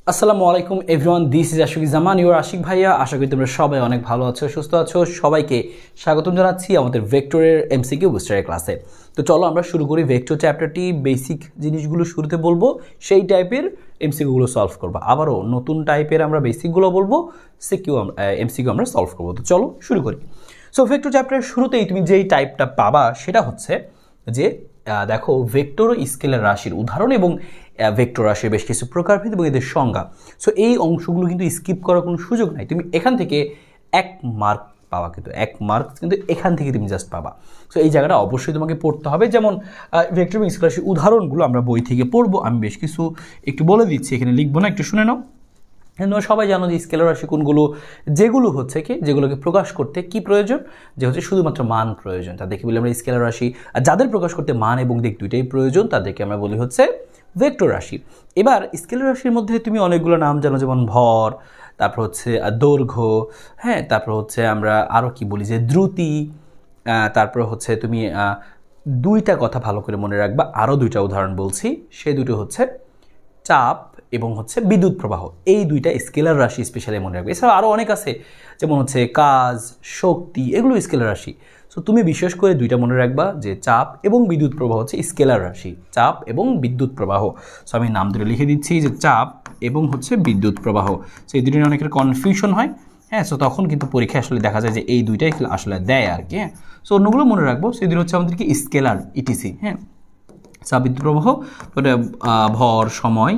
আসসালামু আলাইকুম everyone, this is Ashik Zaman, your Ashik ভাইয়া। আশা করি তোমরা সবাই অনেক ভালো আছো, সুস্থ আছো। সবাইকে স্বাগতম জানাচ্ছি আমাদের ভেক্টরের এমসিকিউ বুস্টারের ক্লাসে। তো চলো আমরা শুরু করি। ভেক্টর চ্যাপ্টারটি বেসিক জিনিসগুলো শুরুতে বলবো, সেই টাইপের এমসিকিউগুলো সলভ করবো। আবারও নতুন টাইপের আমরা বেসিকগুলো বলবো, এমসিকিউ আমরা সলভ করবো। তো চলো শুরু করি। সো ভেক্টর চ্যাপ্টারের শুরুতেই তুমি যেই টাইপটা পাবা সেটা হচ্ছে যে দেখো, ভেক্টর ও স্কেলার রাশির উদাহরণ এবং ভেক্টর রাশির বেশ কিছু প্রকারভেদ এবং এদের সংজ্ঞা। সো এই অংশগুলো কিন্তু স্কিপ করার কোনো সুযোগ নাই। তুমি এখান থেকে 1 মার্ক পাবা, কিন্তু 1 মার্ক কিন্তু এখান থেকে তুমি জাস্ট পাবা। সো এই জায়গাটা অবশ্যই তোমাকে পড়তে হবে। যেমন ভেক্টর এবং স্কেলার রাশির উদাহরণগুলো আমরা বই থেকে পড়বো। আমি বেশ কিছু একটু বলে দিচ্ছি, এখানে লিখবো না, একটু শুনে নাও। তোমরা সবাই জানো যে স্কেলার রাশি কোনগুলো, যেগুলো হচ্ছে কি, যেগুলোকে প্রকাশ করতে কি প্রয়োজন, যে হচ্ছে শুধুমাত্র মান প্রয়োজন, তাদেরকে বলি আমরা স্কেলার রাশি। আর যাদের প্রকাশ করতে মান এবং দিক দুইটাই প্রয়োজন, তাদেরকে আমরা বলি হচ্ছে ভেক্টর রাশি। এবার স্কেলার রাশির মধ্যে তুমি অনেকগুলো নাম জানো, যেমন ভর, তারপর হচ্ছে দৈর্ঘ্য, হ্যাঁ, তারপর হচ্ছে আমরা আরও কি বলি যে দ্রুতি, তারপর হচ্ছে তুমি দুইটা কথা ভালো করে মনে রাখবা, আরও দুইটা উদাহরণ বলছি, সে দুটো হচ্ছে চাপ এবং হচ্ছে বিদ্যুৎ প্রবাহ। এই দুইটা স্কেলার রাশি স্পেশালি মনে রাখবে। এছাড়া আরও অনেক আছে, যেমন হচ্ছে কাজ, শক্তি, এগুলো স্কেলার রাশি। সো তুমি বিশেষ করে দুইটা মনে রাখবা, যে চাপ এবং বিদ্যুৎ প্রবাহ হচ্ছে স্কেলার রাশি, চাপ এবং বিদ্যুৎ প্রবাহ। সো আমি নাম ধরে লিখে দিচ্ছি যে চাপ এবং হচ্ছে বিদ্যুৎ প্রবাহ। সো এই দুটো নিয়ে অনেকের কনফিউশন হয়, হ্যাঁ। সো তখন কিন্তু পরীক্ষায় আসলে দেখা যায় যে এই দুইটাই আসলে দেয় আর কি, হ্যাঁ। সো অন্যগুলো মনে রাখবো, সেই দুটো হচ্ছে আমাদেরকে স্কেলার, ইটিসি, হ্যাঁ। চাপ, বিদ্যুৎ প্রবাহ, ভর, সময়,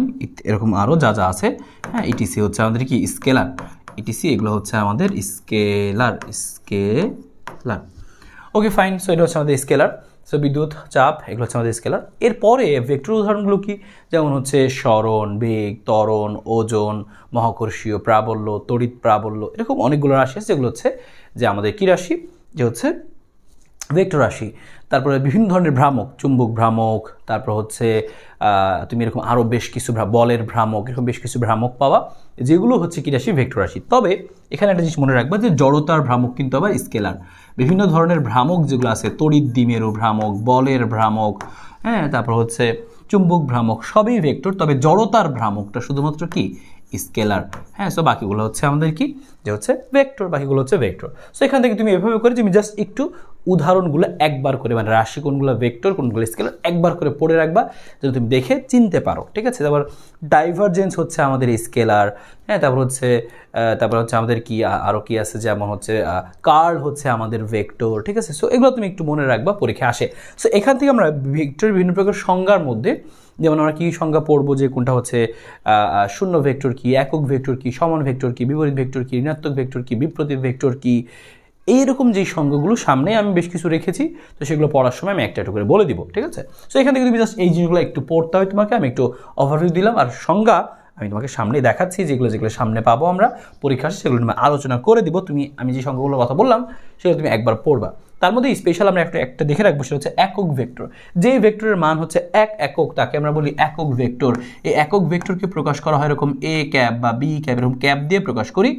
এরকম আরও যা যা আছে, হ্যাঁ। ইটিসি হচ্ছে আমাদের কি স্কেলার, ইটিসি এগুলো হচ্ছে আমাদের স্কেলার। Okay fine. সো এটা হচ্ছে আমাদের স্কেলার। সো বিদ্যুৎ, চাপ, এগুলো হচ্ছে আমাদের স্কেলার। এরপরে ভেক্টর উদাহরণগুলো কি, যেমন হচ্ছে সরণ, বেগ, ত্বরণ, ওজন, মহাকর্ষীয় প্রাবল্য, তড়িৎ প্রাবল্য, এরকম অনেকগুলো রাশি আছে যেগুলো হচ্ছে যে আমাদের কি রাশি, যে হচ্ছে ভেক্টর রাশি। তারপরে বিভিন্ন ধরনের ভ্রামক, চুম্বক ভ্রামক, তারপর হচ্ছে তুমি এরকম আরও বেশ কিছু বলের ভ্রামক, এরকম বেশ কিছু ভ্রামক পাওয়া, যেগুলো হচ্ছে কি রাশি, ভেক্টর রাশি। তবে এখানে একটা জিনিস মনে রাখবা যে জড়তার ভ্রামক কিন্তু আবার স্কেলার। বিভিন্ন ধরনের ভ্রামক যেগুলো আছে, তড়িৎ দ্বিমেরু ভ্রামক, বলের ভ্রামক, হ্যাঁ, তারপর হচ্ছে চুম্বক ভ্রামক, সবই ভেক্টর। তবে জড়তার ভ্রামকটা শুধুমাত্র কি স্কেলার, হ্যাঁ। সো বাকিগুলো হচ্ছে আমাদের কি, যে হচ্ছে ভেক্টর, বাকিগুলো হচ্ছে ভেক্টর। সো এখান থেকে তুমি এভাবে করে তুমি জাস্ট একটু উদাহরণগুলো একবার করে, মানে রাশি কোনগুলো ভেক্টর, কোনগুলো স্কেলার, একবার করে পড়ে রাখবা, যেন তুমি দেখে চিনতে পারো, ঠিক আছে। তারপর ডাইভারজেন্স হচ্ছে আমাদের স্কেলার, হ্যাঁ। তারপর হচ্ছে আমাদের কি আরও কি আছে, যেমন হচ্ছে কার্ল হচ্ছে আমাদের ভেক্টর, ঠিক আছে। সো এগুলো তুমি একটু মনে রাখবা, পরীক্ষা আসে। সো এখান থেকে আমরা ভেক্টরের বিভিন্ন প্রকার সংজ্ঞার মধ্যে, যেমন আমরা কী সংজ্ঞা পড়বো, যে কোনটা হচ্ছে শূন্য ভেক্টর কি, একক ভেক্টর কি, সমান ভেক্টর কি, বিপরীত ভেক্টর কি, ঋণাত্মক ভেক্টর কি, বিপরীত ভেক্টর কি, এইরকম যেই সংজ্ঞাগুলো সামনে আমি বেশ কিছু রেখেছি, তো সেগুলো পড়ার সময় আমি একটা একটা করে বলে দিব, ঠিক আছে। সো এখান থেকে তুমি জাস্ট এই জিনিসগুলো একটু পড়তে হয় তোমাকে, আমি একটু ওভারভিউ দিলাম। আর সংজ্ঞা আমি তোমাকে সামনেই দেখাচ্ছি, যেগুলো যেগুলো সামনে পাবো আমরা পরীক্ষা, সেগুলো তুমি আলোচনা করে দিব। আমি যে সংখ্যাগুলোর কথা বললাম সেগুলো তুমি একবার পড়বা। তার মধ্যে স্পেশাল আমরা একটা দেখে রাখবো, সেটা হচ্ছে একক ভেক্টর। যে ভেক্টরের মান হচ্ছে একক, তাকে আমরা বলি একক ভেক্টর। এই একক ভেক্টরকে প্রকাশ করা হয় এরকম এ ক্যাপ বা বি ক্যাপ, এরকম ক্যাপ দিয়ে প্রকাশ করি।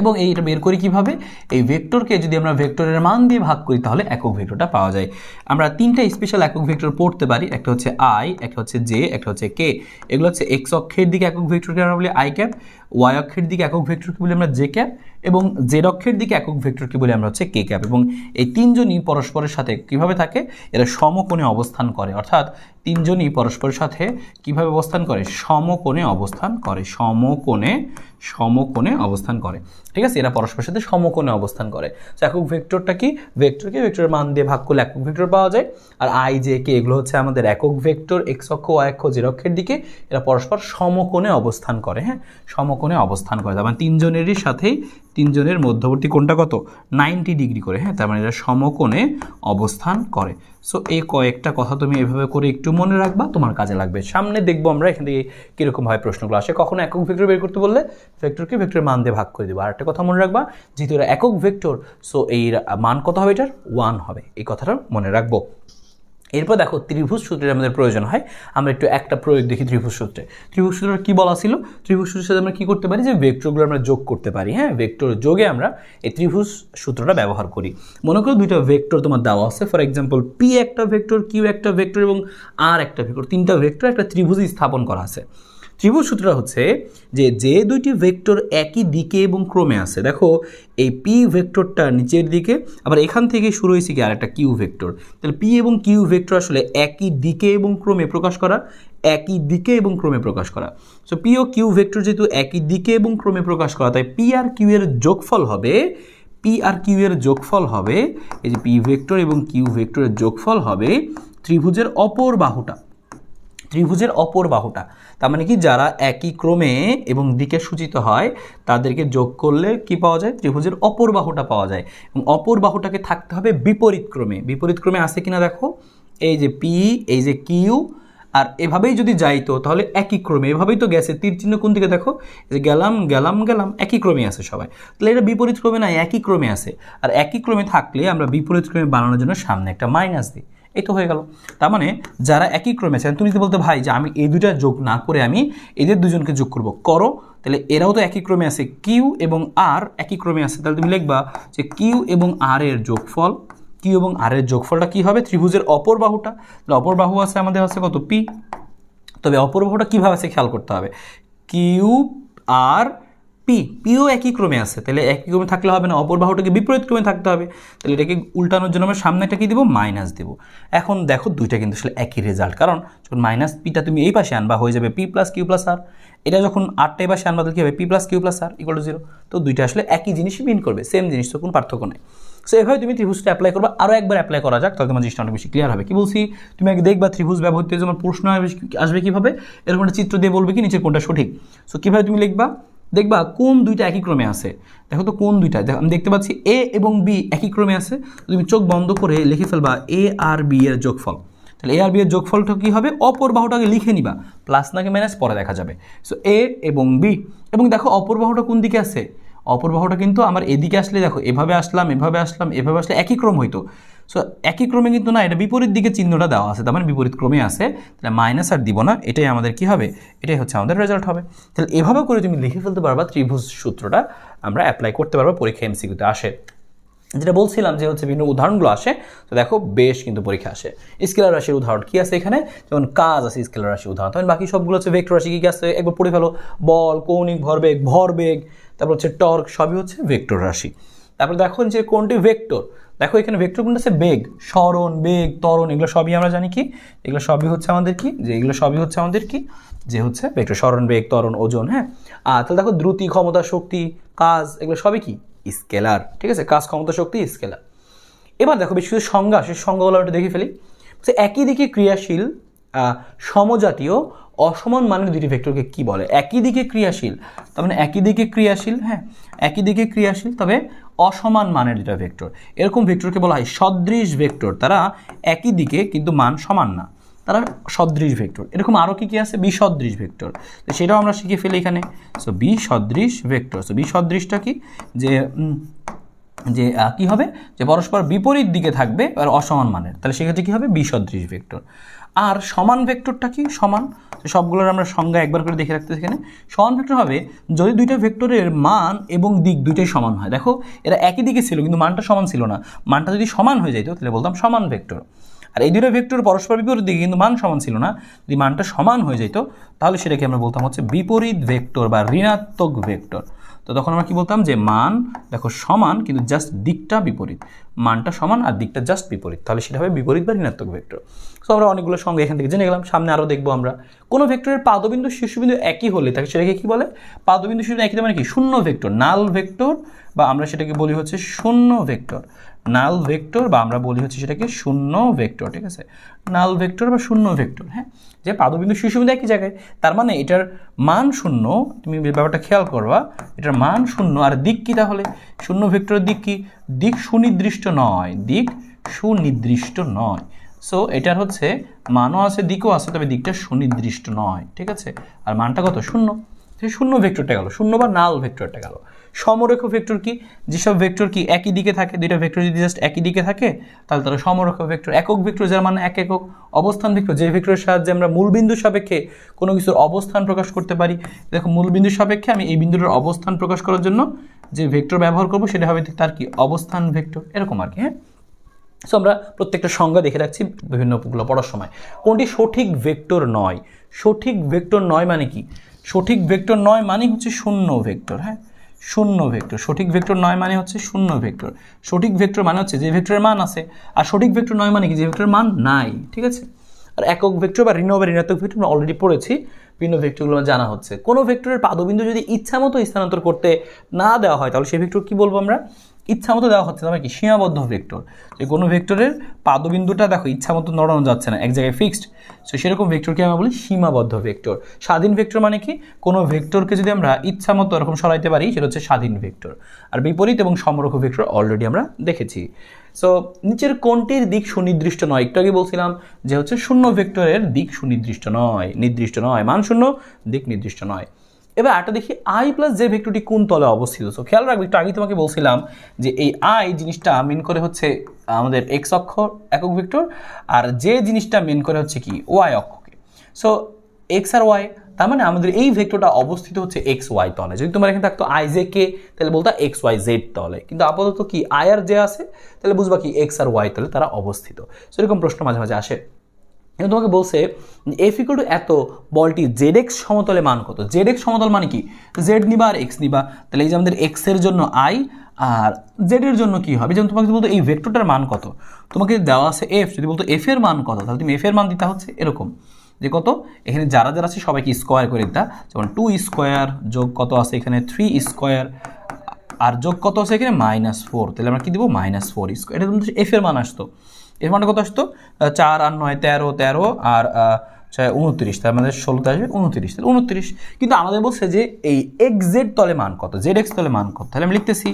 এবং এইটা বের করি কীভাবে, এই ভেক্টরকে যদি আমরা ভেক্টরের মান দিয়ে ভাগ করি তাহলে একক ভেক্টরটা পাওয়া যায়। আমরা তিনটা স্পেশাল একক ভেক্টর পড়তে পারি, একটা হচ্ছে আই, একটা হচ্ছে জে, একটা হচ্ছে কে। এগুলো হচ্ছে এক্স অক্ষের দিকে একক ভেক্টরকে আমরা বলি আই ক্যাপ, ওয়াই অক্ষের দিকে একক ভেক্টরকে বলি আমরা জে ক্যাপ, এবং জেড অক্ষের দিকে একক ভেক্টরকে বলি আমরা হচ্ছে কে ক্যাপ। এবং এই তিনজনই পরস্পরের সাথে কিভাবে থাকে, এরা সমকোণে অবস্থান করে, অর্থাৎ তিনজনই পরস্পরের সাথে কিভাবে অবস্থান করে, সমকোণে অবস্থান করে, সমকোণে অবস্থান করে, ঠিক আছে। এরা পরস্পরের সাথে সমকোণে অবস্থান করে। তো একক ভেক্টরটা কি, ভেক্টরের মান দিয়ে ভাগ করলে একক ভেক্টর পাওয়া যায়। আর আই জে কে এগুলো হচ্ছে আমাদের একক ভেক্টর, এক্স অক্ষ, ওয়াই অক্ষ, জেড অক্ষের দিকে এরা পরস্পর সমকোণে অবস্থান করে, হ্যাঁ, সমকোণে অবস্থান করে। তার মানে তিনজনেরই সাথেই তিনজনের মধ্যবর্তী কোণটা কত, 90 ডিগ্রি করে, হ্যাঁ। তার মানে এরা সমকোণে অবস্থান করে। সো এই কয়েকটা কথা তুমি এভাবে করে একটু মনে রাখবা, তোমার কাজে লাগবে। সামনে দেখবো আমরা এখান থেকে কীরকমভাবে প্রশ্নগুলো আসে। কখনো একক ভেক্টর বের করতে বললে ভেক্টরকে ভেক্টরের মান দিয়ে ভাগ করে দেবো। আর একটা কথা মনে রাখবা, যেহেতু এরা একক ভেক্টর, সো এই মান কত হবে, এটার 1 হবে, এই কথাটা মনে রাখবো। এরপর দেখো, ত্রিভুজ সূত্রের আমাদের প্রয়োজন হয়। আমরা একটু একটা প্রয়োগ দেখি ত্রিভুজ সূত্রে। ত্রিভুজ সূত্রে কী বলা ছিল, ত্রিভুজ সূত্রের সাথে আমরা কী করতে পারি, যে ভেক্টরগুলো আমরা যোগ করতে পারি, হ্যাঁ। ভেক্টর যোগে আমরা এই ত্রিভুজ সূত্রটা ব্যবহার করি। মনে করো দুইটা ভেক্টর তোমার দেওয়া আছে, ফর এক্সাম্পল পি একটা ভেক্টর, কিউ একটা ভেক্টর এবং আর একটা ভেক্টর, তিনটা ভেক্টর একটা ত্রিভুজে স্থাপন করা আছে। ত্রিভুজ সূত্রটা হচ্ছে যে যে দুইটি ভেক্টর একই দিকে এবং ক্রমে আছে, দেখো এই পি ভেক্টরটা নিচের দিকে, আবার এখান থেকে শুরু হয়েছে কি আরেকটা কিউ ভেক্টর, তাহলে পি এবং কিউ ভেক্টর আসলে একই দিকে এবং ক্রমে প্রকাশ করা, একই দিকে এবং ক্রমে প্রকাশ করা। So P O Q vector যেহেতু একই দিকে এবং ক্রমে প্রকাশ করা, তাই পি আর কিউ এর যোগফল হবে, পি আর কিউ এর যোগফল হবে, এই যে পি ভেক্টর এবং কিউ ভেক্টরের যোগফল হবে ত্রিভুজের অপর বাহুটা, ত্রিভুজের অপর বাহুটা। তার মানে কি যারা একই ক্রমে এবং দিকে সূচিত হয় তাদেরকে যোগ করলে কি পাওয়া যায়, ত্রিভুজের অপর বাহুটা পাওয়া যায়। এবং অপর বাহুটাকে থাকতে হবে বিপরীত ক্রমে, বিপরীত ক্রমে আছে কিনা দেখো, এই যে পি, এই যে কিউ, আর এভাবেই যদি যাইতো তাহলে একই ক্রমে, এভাবেই তো গেছে, তীর চিহ্ন কোন দিকে দেখো, এই যে গেলাম গেলাম গেলাম, একই ক্রমে আছে সবাই, তাহলে এটা বিপরীত ক্রমে না, একই ক্রমে আছে। আর একই ক্রমে থাকলে আমরা বিপরীত ক্রমে বানানোর জন্য সামনে একটা মাইনাস দিই, এই তো হয়ে গেল। তার মানে যারা একই ক্রমে আছেন, তুমি যদি বলতে ভাই যে আমি এই দুইটা যোগ না করে আমি এদের দুজনকে যোগ করব, করো, তাহলে এরাও তো একই ক্রমে আছে, কিউ এবং আর একই ক্রমে আছে, তাহলে তুমি লিখবা যে কিউ এবং আর এর যোগফল, কিউ এবং আর এর যোগফলটা কি হবে, ত্রিভুজের অপর বাহুটা, তাহলে অপর বাহু আছে আমাদের আছে কত, পি। তবে অপর বাহুটা কীভাবে আছে খেয়াল করতে হবে, কিউ আর পি, পিও একই ক্রমে আছে, তাহলে একই ক্রমে থাকলে হবে না, অপর বাহুটাকে বিপরীত ক্রমে থাকতে হবে, তাহলে এটাকে উল্টানোর জন্য আমরা সামনে একটা কি দেবো, মাইনাস দেবো। এখন দেখো দুইটা কিন্তু আসলে একই রেজাল্ট, কারণ যখন মাইনাস পিটা তুমি এই পাশে আনবা হয়ে যাবে P plus Q plus R, এটা যখন আরটা এই পাশে আনবা তাহলে কী হবে, P plus Q plus R equal to 0। তো দুইটা আসলে একই জিনিসই মিন করবে, সেম জিনিস, তো কোনো পার্থক্য নেই। সো এভাবে তুমি ত্রিভুজটা অ্যাপ্লাই করবা, আরও একবার অ্যাপ্লাই করা যাক, তাহলে তোমার জিনিসটা অনেক বেশি ক্লিয়ার হবে। কি বলছি, তুমি আগে দেখবা ত্রিভুজ ব্যবহৃত যেমন প্রশ্ন আসবে কীভাবে, এরকম একটা চিত্র দিয়ে বলবে কি নিচের কোনটা সঠিক। সো কীভাবে তুমি লিখবা, দেখবা কোন দুইটা একই ক্রমে আছে, দেখো তো কোন দুইটা, আমি দেখতে পাচ্ছি এ এবং বি একই ক্রমে আছে, তুমি চোখ বন্ধ করে লিখে ফেলবা এ আর বি এর যোগফল, তাহলে এ আর বি এর যোগফলটা কী হবে, অপর বাহুটাকে লিখে নিবা, প্লাস নাকি মাইনাস পরে দেখা যাবে। সো এ এবং বি, এবং দেখো অপর বাহুটা কোন দিকে আছে, অপর বাহুটা কিন্তু আমার এদিকে আসলে দেখো এভাবে আসলাম এভাবে আসলাম এভাবে আসলে একই ক্রম হইতো, সো একই ক্রমে কিন্তু না, এটা বিপরীত দিকে চিহ্নটা দেওয়া আছে, তার মানে বিপরীত ক্রমে আছে, তাহলে মাইনাস আর দিব না, এটাই আমাদের কি হবে, এটাই হচ্ছে আমাদের রেজাল্ট হবে। তাহলে এভাবে করে তুমি লিখে ফেলতে পারবা, ত্রিভুজ সূত্রটা আমরা অ্যাপ্লাই করতে পারবো, পরীক্ষা এমসিকিউতে আসে। যেটা বলছিলাম যে হচ্ছে বিভিন্ন উদাহরণগুলো আসে, তো দেখো বেশ কিন্তু পরীক্ষা আসে। স্কেলার রাশির উদাহরণ কি আছে এখানে, যেমন কাজ আছে স্কেলার রাশির উদাহরণ, তখন বাকি সবগুলো হচ্ছে ভেক্টর রাশি, কী আছে একবার পড়ে ফেলো, বল, কৌণিক ভরবেগ, ভরবেগ, তারপর হচ্ছে টর্ক, সবই হচ্ছে ভেক্টর রাশি। তারপর দেখো যে কোনটি ভেক্টর, দেখো এখানে ভেক্টর কোনটা আছে, বেগ, সরণ, বেগ, ত্বরণ, এগুলো সবই আমরা জানি কি, এগুলো সবই হচ্ছে আমাদের কি, যে এগুলো সবই হচ্ছে আমাদের কি, যে হচ্ছে ভেক্টর, সরণ, বেগ, ত্বরণ, ওজন। হ্যাঁ, তাহলে দেখো দ্রুতি, ক্ষমতা, শক্তি, কাজ, এগুলো সবই কি স্কেলার, ঠিক আছে, কাজ, ক্ষমতা, শক্তি স্কেলার। এবার দেখো বেশ কিছু সংজ্ঞা, সেই সংজ্ঞাগুলো একটু দেখে ফেলি। একই দিকে ক্রিয়াশীল সমজাতীয় অসমান মানের দুটি ভেক্টরকে কি বলে, একই দিকে ক্রিয়াশীল, তার মানে একই দিকে ক্রিয়াশীল, হ্যাঁ একই দিকে ক্রিয়াশীল তবে অসমান মানের দুটা ভেক্টর, এরকম ভেক্টরকে বলা হয় সদৃশ ভেক্টর, তারা একই দিকে কিন্তু মান সমান না, তারা সদৃশ ভেক্টর। এরকম আরও কি আছে, বিসদৃশ ভেক্টর, তো সেটাও আমরা শিখে ফেলি এখানে। সো বিসদৃশ ভেক্টর, সো বিসদৃশটা কি, যে যে কী হবে, যে পরস্পর বিপরীত দিকে থাকবে আর অসমান মানের, তাহলে সেক্ষেত্রে কী হবে, বিসদৃশ ভেক্টর। আর সমান ভেক্টরটা কি, সমান, সবগুলোর আমরা সংজ্ঞা একবার করে দেখে রাখতে, এখানে সমান ভেক্টর হবে যদি দুইটা ভেক্টরের মান এবং দিক দুইটাই সমান হয়। দেখো এরা একই দিকে ছিল কিন্তু মানটা সমান ছিল না, মানটা যদি সমান হয়ে যেত তাহলে বলতাম সমান ভেক্টর। আর এই দুটো ভেক্টর পরস্পর বিপরীত দিকে কিন্তু মান সমান ছিল না, যদি মানটা সমান হয়ে যেত তাহলে সেটাকে আমরা বলতাম হচ্ছে বিপরীত ভেক্টর বা ঋণাত্মক ভেক্টর। তো তখন আমরা কি বলতাম, যে মান দেখো সমান কিন্তু জাস্ট দিকটা বিপরীত, মানটা সমান আর দিকটা জাস্ট বিপরীত, তাহলে সেটা হবে বিপরীত বা ঋণাত্মক ভেক্টর। সো আমরা অনেকগুলো সংজ্ঞা এখান থেকে জেনে গেলাম, সামনে আরও দেখবো আমরা। কোনো ভেক্টরের পাদবিন্দু শীর্ষবিন্দু একই হলে তাকে সেটাকে কি বলে, পাদবিন্দু শীর্ষবিন্দু একই মানে কি, শূন্য ভেক্টর, নাল ভেক্টর, বা আমরা সেটাকে বলি হচ্ছে শূন্য ভেক্টর, নাল ভেক্টর, বা আমরা বলি হচ্ছে সেটাকে শূন্য ভেক্টর, ঠিক আছে, নাল ভেক্টর বা শূন্য ভেক্টর। হ্যাঁ, যে পাদবিন্দু শীর্ষবিন্দু একই জায়গায়, তার মানে এটার মান শূন্য, তুমি ব্যাপারটা খেয়াল করবা, এটার মান শূন্য, আর দিক কি তাহলে, শূন্য ভেক্টরের দিক কি, দিক সুনির্দিষ্ট নয়, দিক সুনির্দিষ্ট নয়। সো এটার হচ্ছে মানও আছে দিকও আছে, তবে দিকটা সুনির্দিষ্ট নয়, ঠিক আছে, আর মানটা কত, শূন্য, সেই শূন্য ভেক্টরটা গেল, শূন্য বা নাল ভেক্টরটা গেল। সমরেখ ভেক্টর কি, যেসব ভেক্টর কি একই দিকে থাকে, দুইটা ভেক্টর যদি জাস্ট একই দিকে থাকে তাহলে তারা সমরেখ ভেক্টর। একক ভেক্টর যার মানে এক একক, অবস্থান ভেক্টর যে ভেক্টরের সাহায্যে আমরা মূলবিন্দু সাপেক্ষে কোনো কিছুর অবস্থান প্রকাশ করতে পারি। দেখো মূলবিন্দু সাপেক্ষে আমি এই বিন্দুটার অবস্থান প্রকাশ করার জন্য যে ভেক্টর ব্যবহার করব সেটা হবে তার কি, অবস্থান ভেক্টর, এরকম আর কি। হ্যাঁ, সো আমরা প্রত্যেকটা সংজ্ঞা দেখে রাখছি বিভিন্নগুলো পড়ার সময়। কোনটি সঠিক ভেক্টর নয়, সঠিক ভেক্টর নয় মানে কি, সঠিক ভেক্টর নয় মানে হচ্ছে শূন্য ভেক্টর, হ্যাঁ শূন্য ভেক্টর। সঠিক ভেক্টর নয় মানে হচ্ছে শূন্য ভেক্টর। সঠিক ভেক্টর মানে হচ্ছে যে ভেক্টরের মান আছে, আর সঠিক ভেক্টর নয় মানে কি যে ভেক্টরের মান নাই, ঠিক আছে। আর একক ভেক্টর বা ঋণ বা ঋণাত্মক ভেক্টর আমরা অলরেডি পড়েছি, ভিন্ন ভেক্টরগুলো জানা হচ্ছে। কোনো ভেক্টরের পাদবিন্দু যদি ইচ্ছামতো স্থানান্তর করতে না দেওয়া হয় তাহলে সেই ভেক্টর কি বলবো আমরা, ইচ্ছামতো দেওয়া হচ্ছে তবে কি সীমাবদ্ধ ভেক্টর। যে কোনো ভেক্টরের পাদবিন্দুটা দেখো ইচ্ছামতো নড়ানো যাচ্ছে না, এক জায়গায় ফিক্সড, সো সেরকম ভেক্টরকে আমরা বলি সীমাবদ্ধ ভেক্টর। স্বাধীন ভেক্টর মানে কি, কোনো ভেক্টরকে যদি আমরা ইচ্ছামতো এরকম সরাইতে পারি সেটা হচ্ছে স্বাধীন ভেক্টর। আর বিপরীত এবং সমরূপ ভেক্টর অলরেডি আমরা দেখেছি। সো নিচের কোনটির দিক সুনির্দিষ্ট নয়, একটু আগে বলছিলাম যে হচ্ছে শূন্য ভেক্টরের দিক সুনির্দিষ্ট নয়, নির্দিষ্ট নয়, মান শূন্য, দিক নির্দিষ্ট নয়। এবার একটা দেখি আই প্লাস যে ভেক্টরটি কোন তলে অবস্থিত। সো খেয়াল রাখবে, একটু আগে তোমাকে বলছিলাম যে এই আই জিনিসটা মেন করে হচ্ছে আমাদের এক্স অক্ষ একক ভেক্টর, আর যে জিনিসটা মেন করে হচ্ছে কি ওয়াই অক্ষকে। সো এক্স আর ওয়াই, তার মানে আমাদের এই ভেক্টরটা অবস্থিত হচ্ছে এক্স ওয়াই তলে। যদি তোমার এখানে থাকতো আই জে কে তাহলে বলতা এক্স ওয়াই জেড তলে, কিন্তু আপাতত কি আই আর জে আছে তাহলে বুঝবা কি এক্স আর ওয়াই তলে তারা অবস্থিত। সেরকম প্রশ্ন মাঝে মাঝে আসে। কিন্তু তোমাকে বলছে এফ ইকুয়াল টু এত, বলটি জেড এক্স সমতলে মান কত। জেড এক্স সমতল মানে কি, জেড নিবা আর এক্স নিবা, তাহলে এই যে আমাদের এক্স এর জন্য আই আর জেড এর জন্য কি হবে। যেমন তোমাকে বলতো এই ভেক্টরটার মান কত, তোমাকে দেওয়া আছে এফ, যদি বলতো এফ এর মান কত তাহলে তুমি এফ এর মান দিতে হচ্ছে এরকম যে কত, এখানে যারা যারা আছে সবাইকে স্কোয়ার করে দিতা, যেমন 2 স্কোয়ার যোগ কত আছে এখানে 3 স্কোয়ার আর যোগ কত আছে এখানে -4, তাহলে আমরা কি দিব -4 স্কোয়ার। এটা তোমাদের এফ এর মান আসতো। এর মানটা কত আসতো 4 আর 9 13, 13 আর 29, তার মানে 16তে আসবে 29, তাহলে 29। কিন্তু আমাদের বলছে যে এই এক্স জেড তলে মান কত, জেড এক্স তলে মান কত, তাহলে আমি লিখতেছি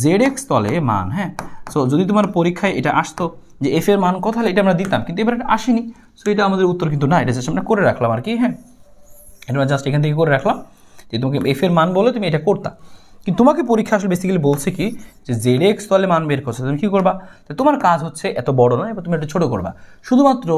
জেড এক্স তলে মান, হ্যাঁ। সো যদি তোমার পরীক্ষায় এটা আসতো যে এফ এর মান কত, তাহলে এটা আমরা দিতাম, কিন্তু এবার এটা আসেনি। সো এটা আমাদের উত্তর কিন্তু না, এটা জাস্ট আমরা করে রাখলাম আর কি, হ্যাঁ এটা জাস্ট এখান থেকে করে রাখলাম যে তোমাকে এফ এর মান বলে তুমি এটা করতা। কিন্তু তোমাকে পরীক্ষা আসলে বেসিক্যালি বলছে কি যে জেড এক্স তলে মান বের করছে, তুমি কী করবা, তোমার কাজ হচ্ছে এত বড় নয়, এবার তুমি একটু ছোটো করবা, শুধুমাত্র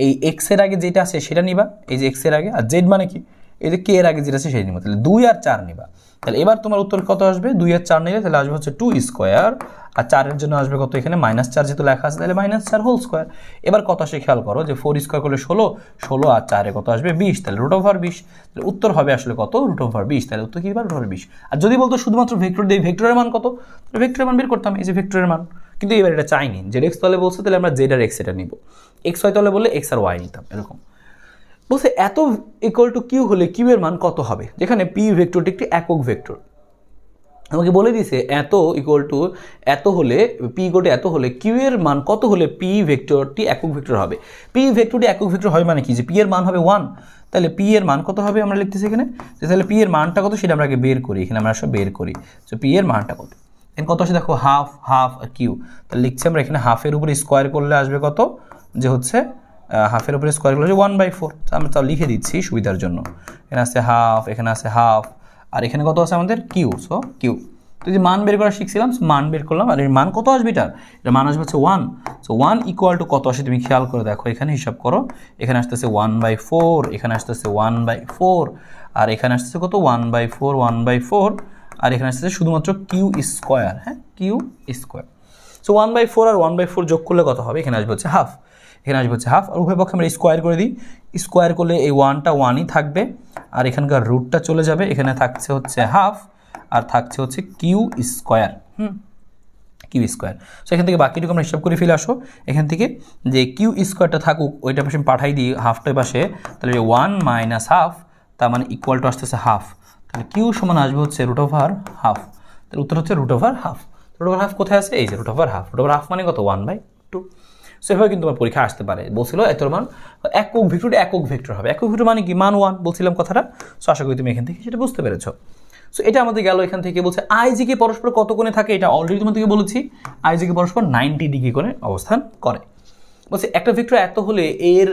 এই এক্সের আগে যেটা আছে সেটা নিবা, এই যে এক্সের আগে, আর জেড মানে কি এই যে কে এর আগে যেটা আছে সেটা নিবা, তাহলে 2 আর 4 নিবা। তাহলে এবার তোমার উত্তর কত আসবে, 2 আর 4 নিলে তাহলে আসবে হচ্ছে 2 স্কোয়ার, আর 4-এর জন্য আসবে কত এখানে -4 যেহেতু লেখা আছে তাহলে -4 হোল স্কোয়ার। এবার কত আসে খেয়াল করো যে 4 স্কোয়ার করলে 16, 16 আর 4-এ কত আসবে 20, তাহলে √20, তাহলে উত্তর হবে আসলে কত √20, তাহলে উত্তর কি হবে √20। আর যদি বলতো শুধুমাত্র ভেক্টর দিয়ে ভেক্টরের মান কত, তাহলে ভেক্টরের মান বের করতাম, এই যে ভেক্টরের মান। কিন্তু এবার এটা চাইনি, জেড এক্স তলে বলছে তাহলে আমরা জেড আর এক্স এটা নিব, এক্স ওয়াই তলে বললে এক্স আর ওয়াই নিতাম এরকম। বলছে এত ইকুয়াল টু কিউ হলে কিউ এর মান কত হবে, যেখানে পি ভেক্টরটি একটি একক ভেক্টর। আমাকে বলে দিছে এত ইকুয়াল টু এত হলে পি ইকুয়াল টু এত হলে কিউ এর মান কত হলে পি ভেক্টরটি একক ভেক্টর হবে। পি ভেক্টরটি একক ভেক্টর হয় মানে কি, যে পি এর মান হবে 1, তাহলে পি এর মান কত হবে আমরা লিখতেছি এখানে, তাহলে পি এর মানটা কত সেটা আমরা আগে বের করি, এখানে আমরা সব বের করি। তো পি এর মানটা কত, এখানে কত আসে দেখো হাফ, হাফ আর কিউ, তাহলে লিখছি আমরা এখানে হাফের উপরে স্কোয়ার করলে আসবে কত, যে হচ্ছে হাফের উপরে স্কোয়ার করলে 1/4, আমরা তাও লিখে দিচ্ছি সুবিধার জন্য। এখানে আছে হাফ, এখানে আছে হাফ, আর এখানে কত আছে আমাদের কিউ, সো কিউ। তো যে মান বের করা শিখছিলাম, মান বের করলাম, আর এর মান কত আসবে এটার মান আসবে হচ্ছে 1। সো 1 ইকুয়াল টু কত আসে তুমি খেয়াল করে দেখো, এখানে হিসাব করো, এখানে আসতেছে 1/4, এখানে আসতেছে 1/4, আর এখানে আসতেছে কত 1/4, 1/4, আর এখানে আসতেছে শুধুমাত্র কিউ স্কোয়ার, হ্যাঁ কিউ স্কোয়ার। সো 1/4 আর 1/4 যোগ করলে কত হবে, এখানে আসবে হচ্ছে হাফ, এখানে আসবে হচ্ছে হাফ, আর উভয় পক্ষে আমরা স্কোয়ার করে দিই, স্কোয়ার করলে এই 1টা 1ই থাকবে, আর এখানকার রুটটা চলে যাবে, এখানে থাকছে হচ্ছে হাফ, আর থাকছে হচ্ছে Q square, Q square. So এখান থেকে বাকিটুকু আমরা হিসাব করে ফেলে আসো, এখান থেকে যে কিউ স্কোয়ারটা থাকুক ওইটা পাশে পাঠাই দিই হাফটার পাশে, তাহলে 1 মাইনাস হাফ, তার মানে ইকুয়াল টু আসতেছে হাফ, তাহলে কিউ সমান আসবে হচ্ছে √হাফ, তাহলে উত্তর হচ্ছে √হাফ। √হাফ কোথায় আছে, এই যে √হাফ, √হাফ মানে কত 1/2। সো এভাবে কিন্তু তোমার পরীক্ষা আসতে পারে, বলছিল এত মান একক ভেক্টর, একক ভেক্টর হবে, একক ভেক্টর মানে কি মান 1 বলছিলাম কথাটা। সো আশা করি তুমি এখান থেকে সেটা বুঝতে পেরেছো। সো এটা আমাদের গেল, এখান থেকে বলছে আইজিকে পরস্পর কত কোণে থাকে, এটা অলরেডি তোমাদেরকে বলেছি, আইজিকে পরস্পর 90 ডিগ্রি কোণে অবস্থান করে। বলছে একটা ভেক্টর এত হলে এর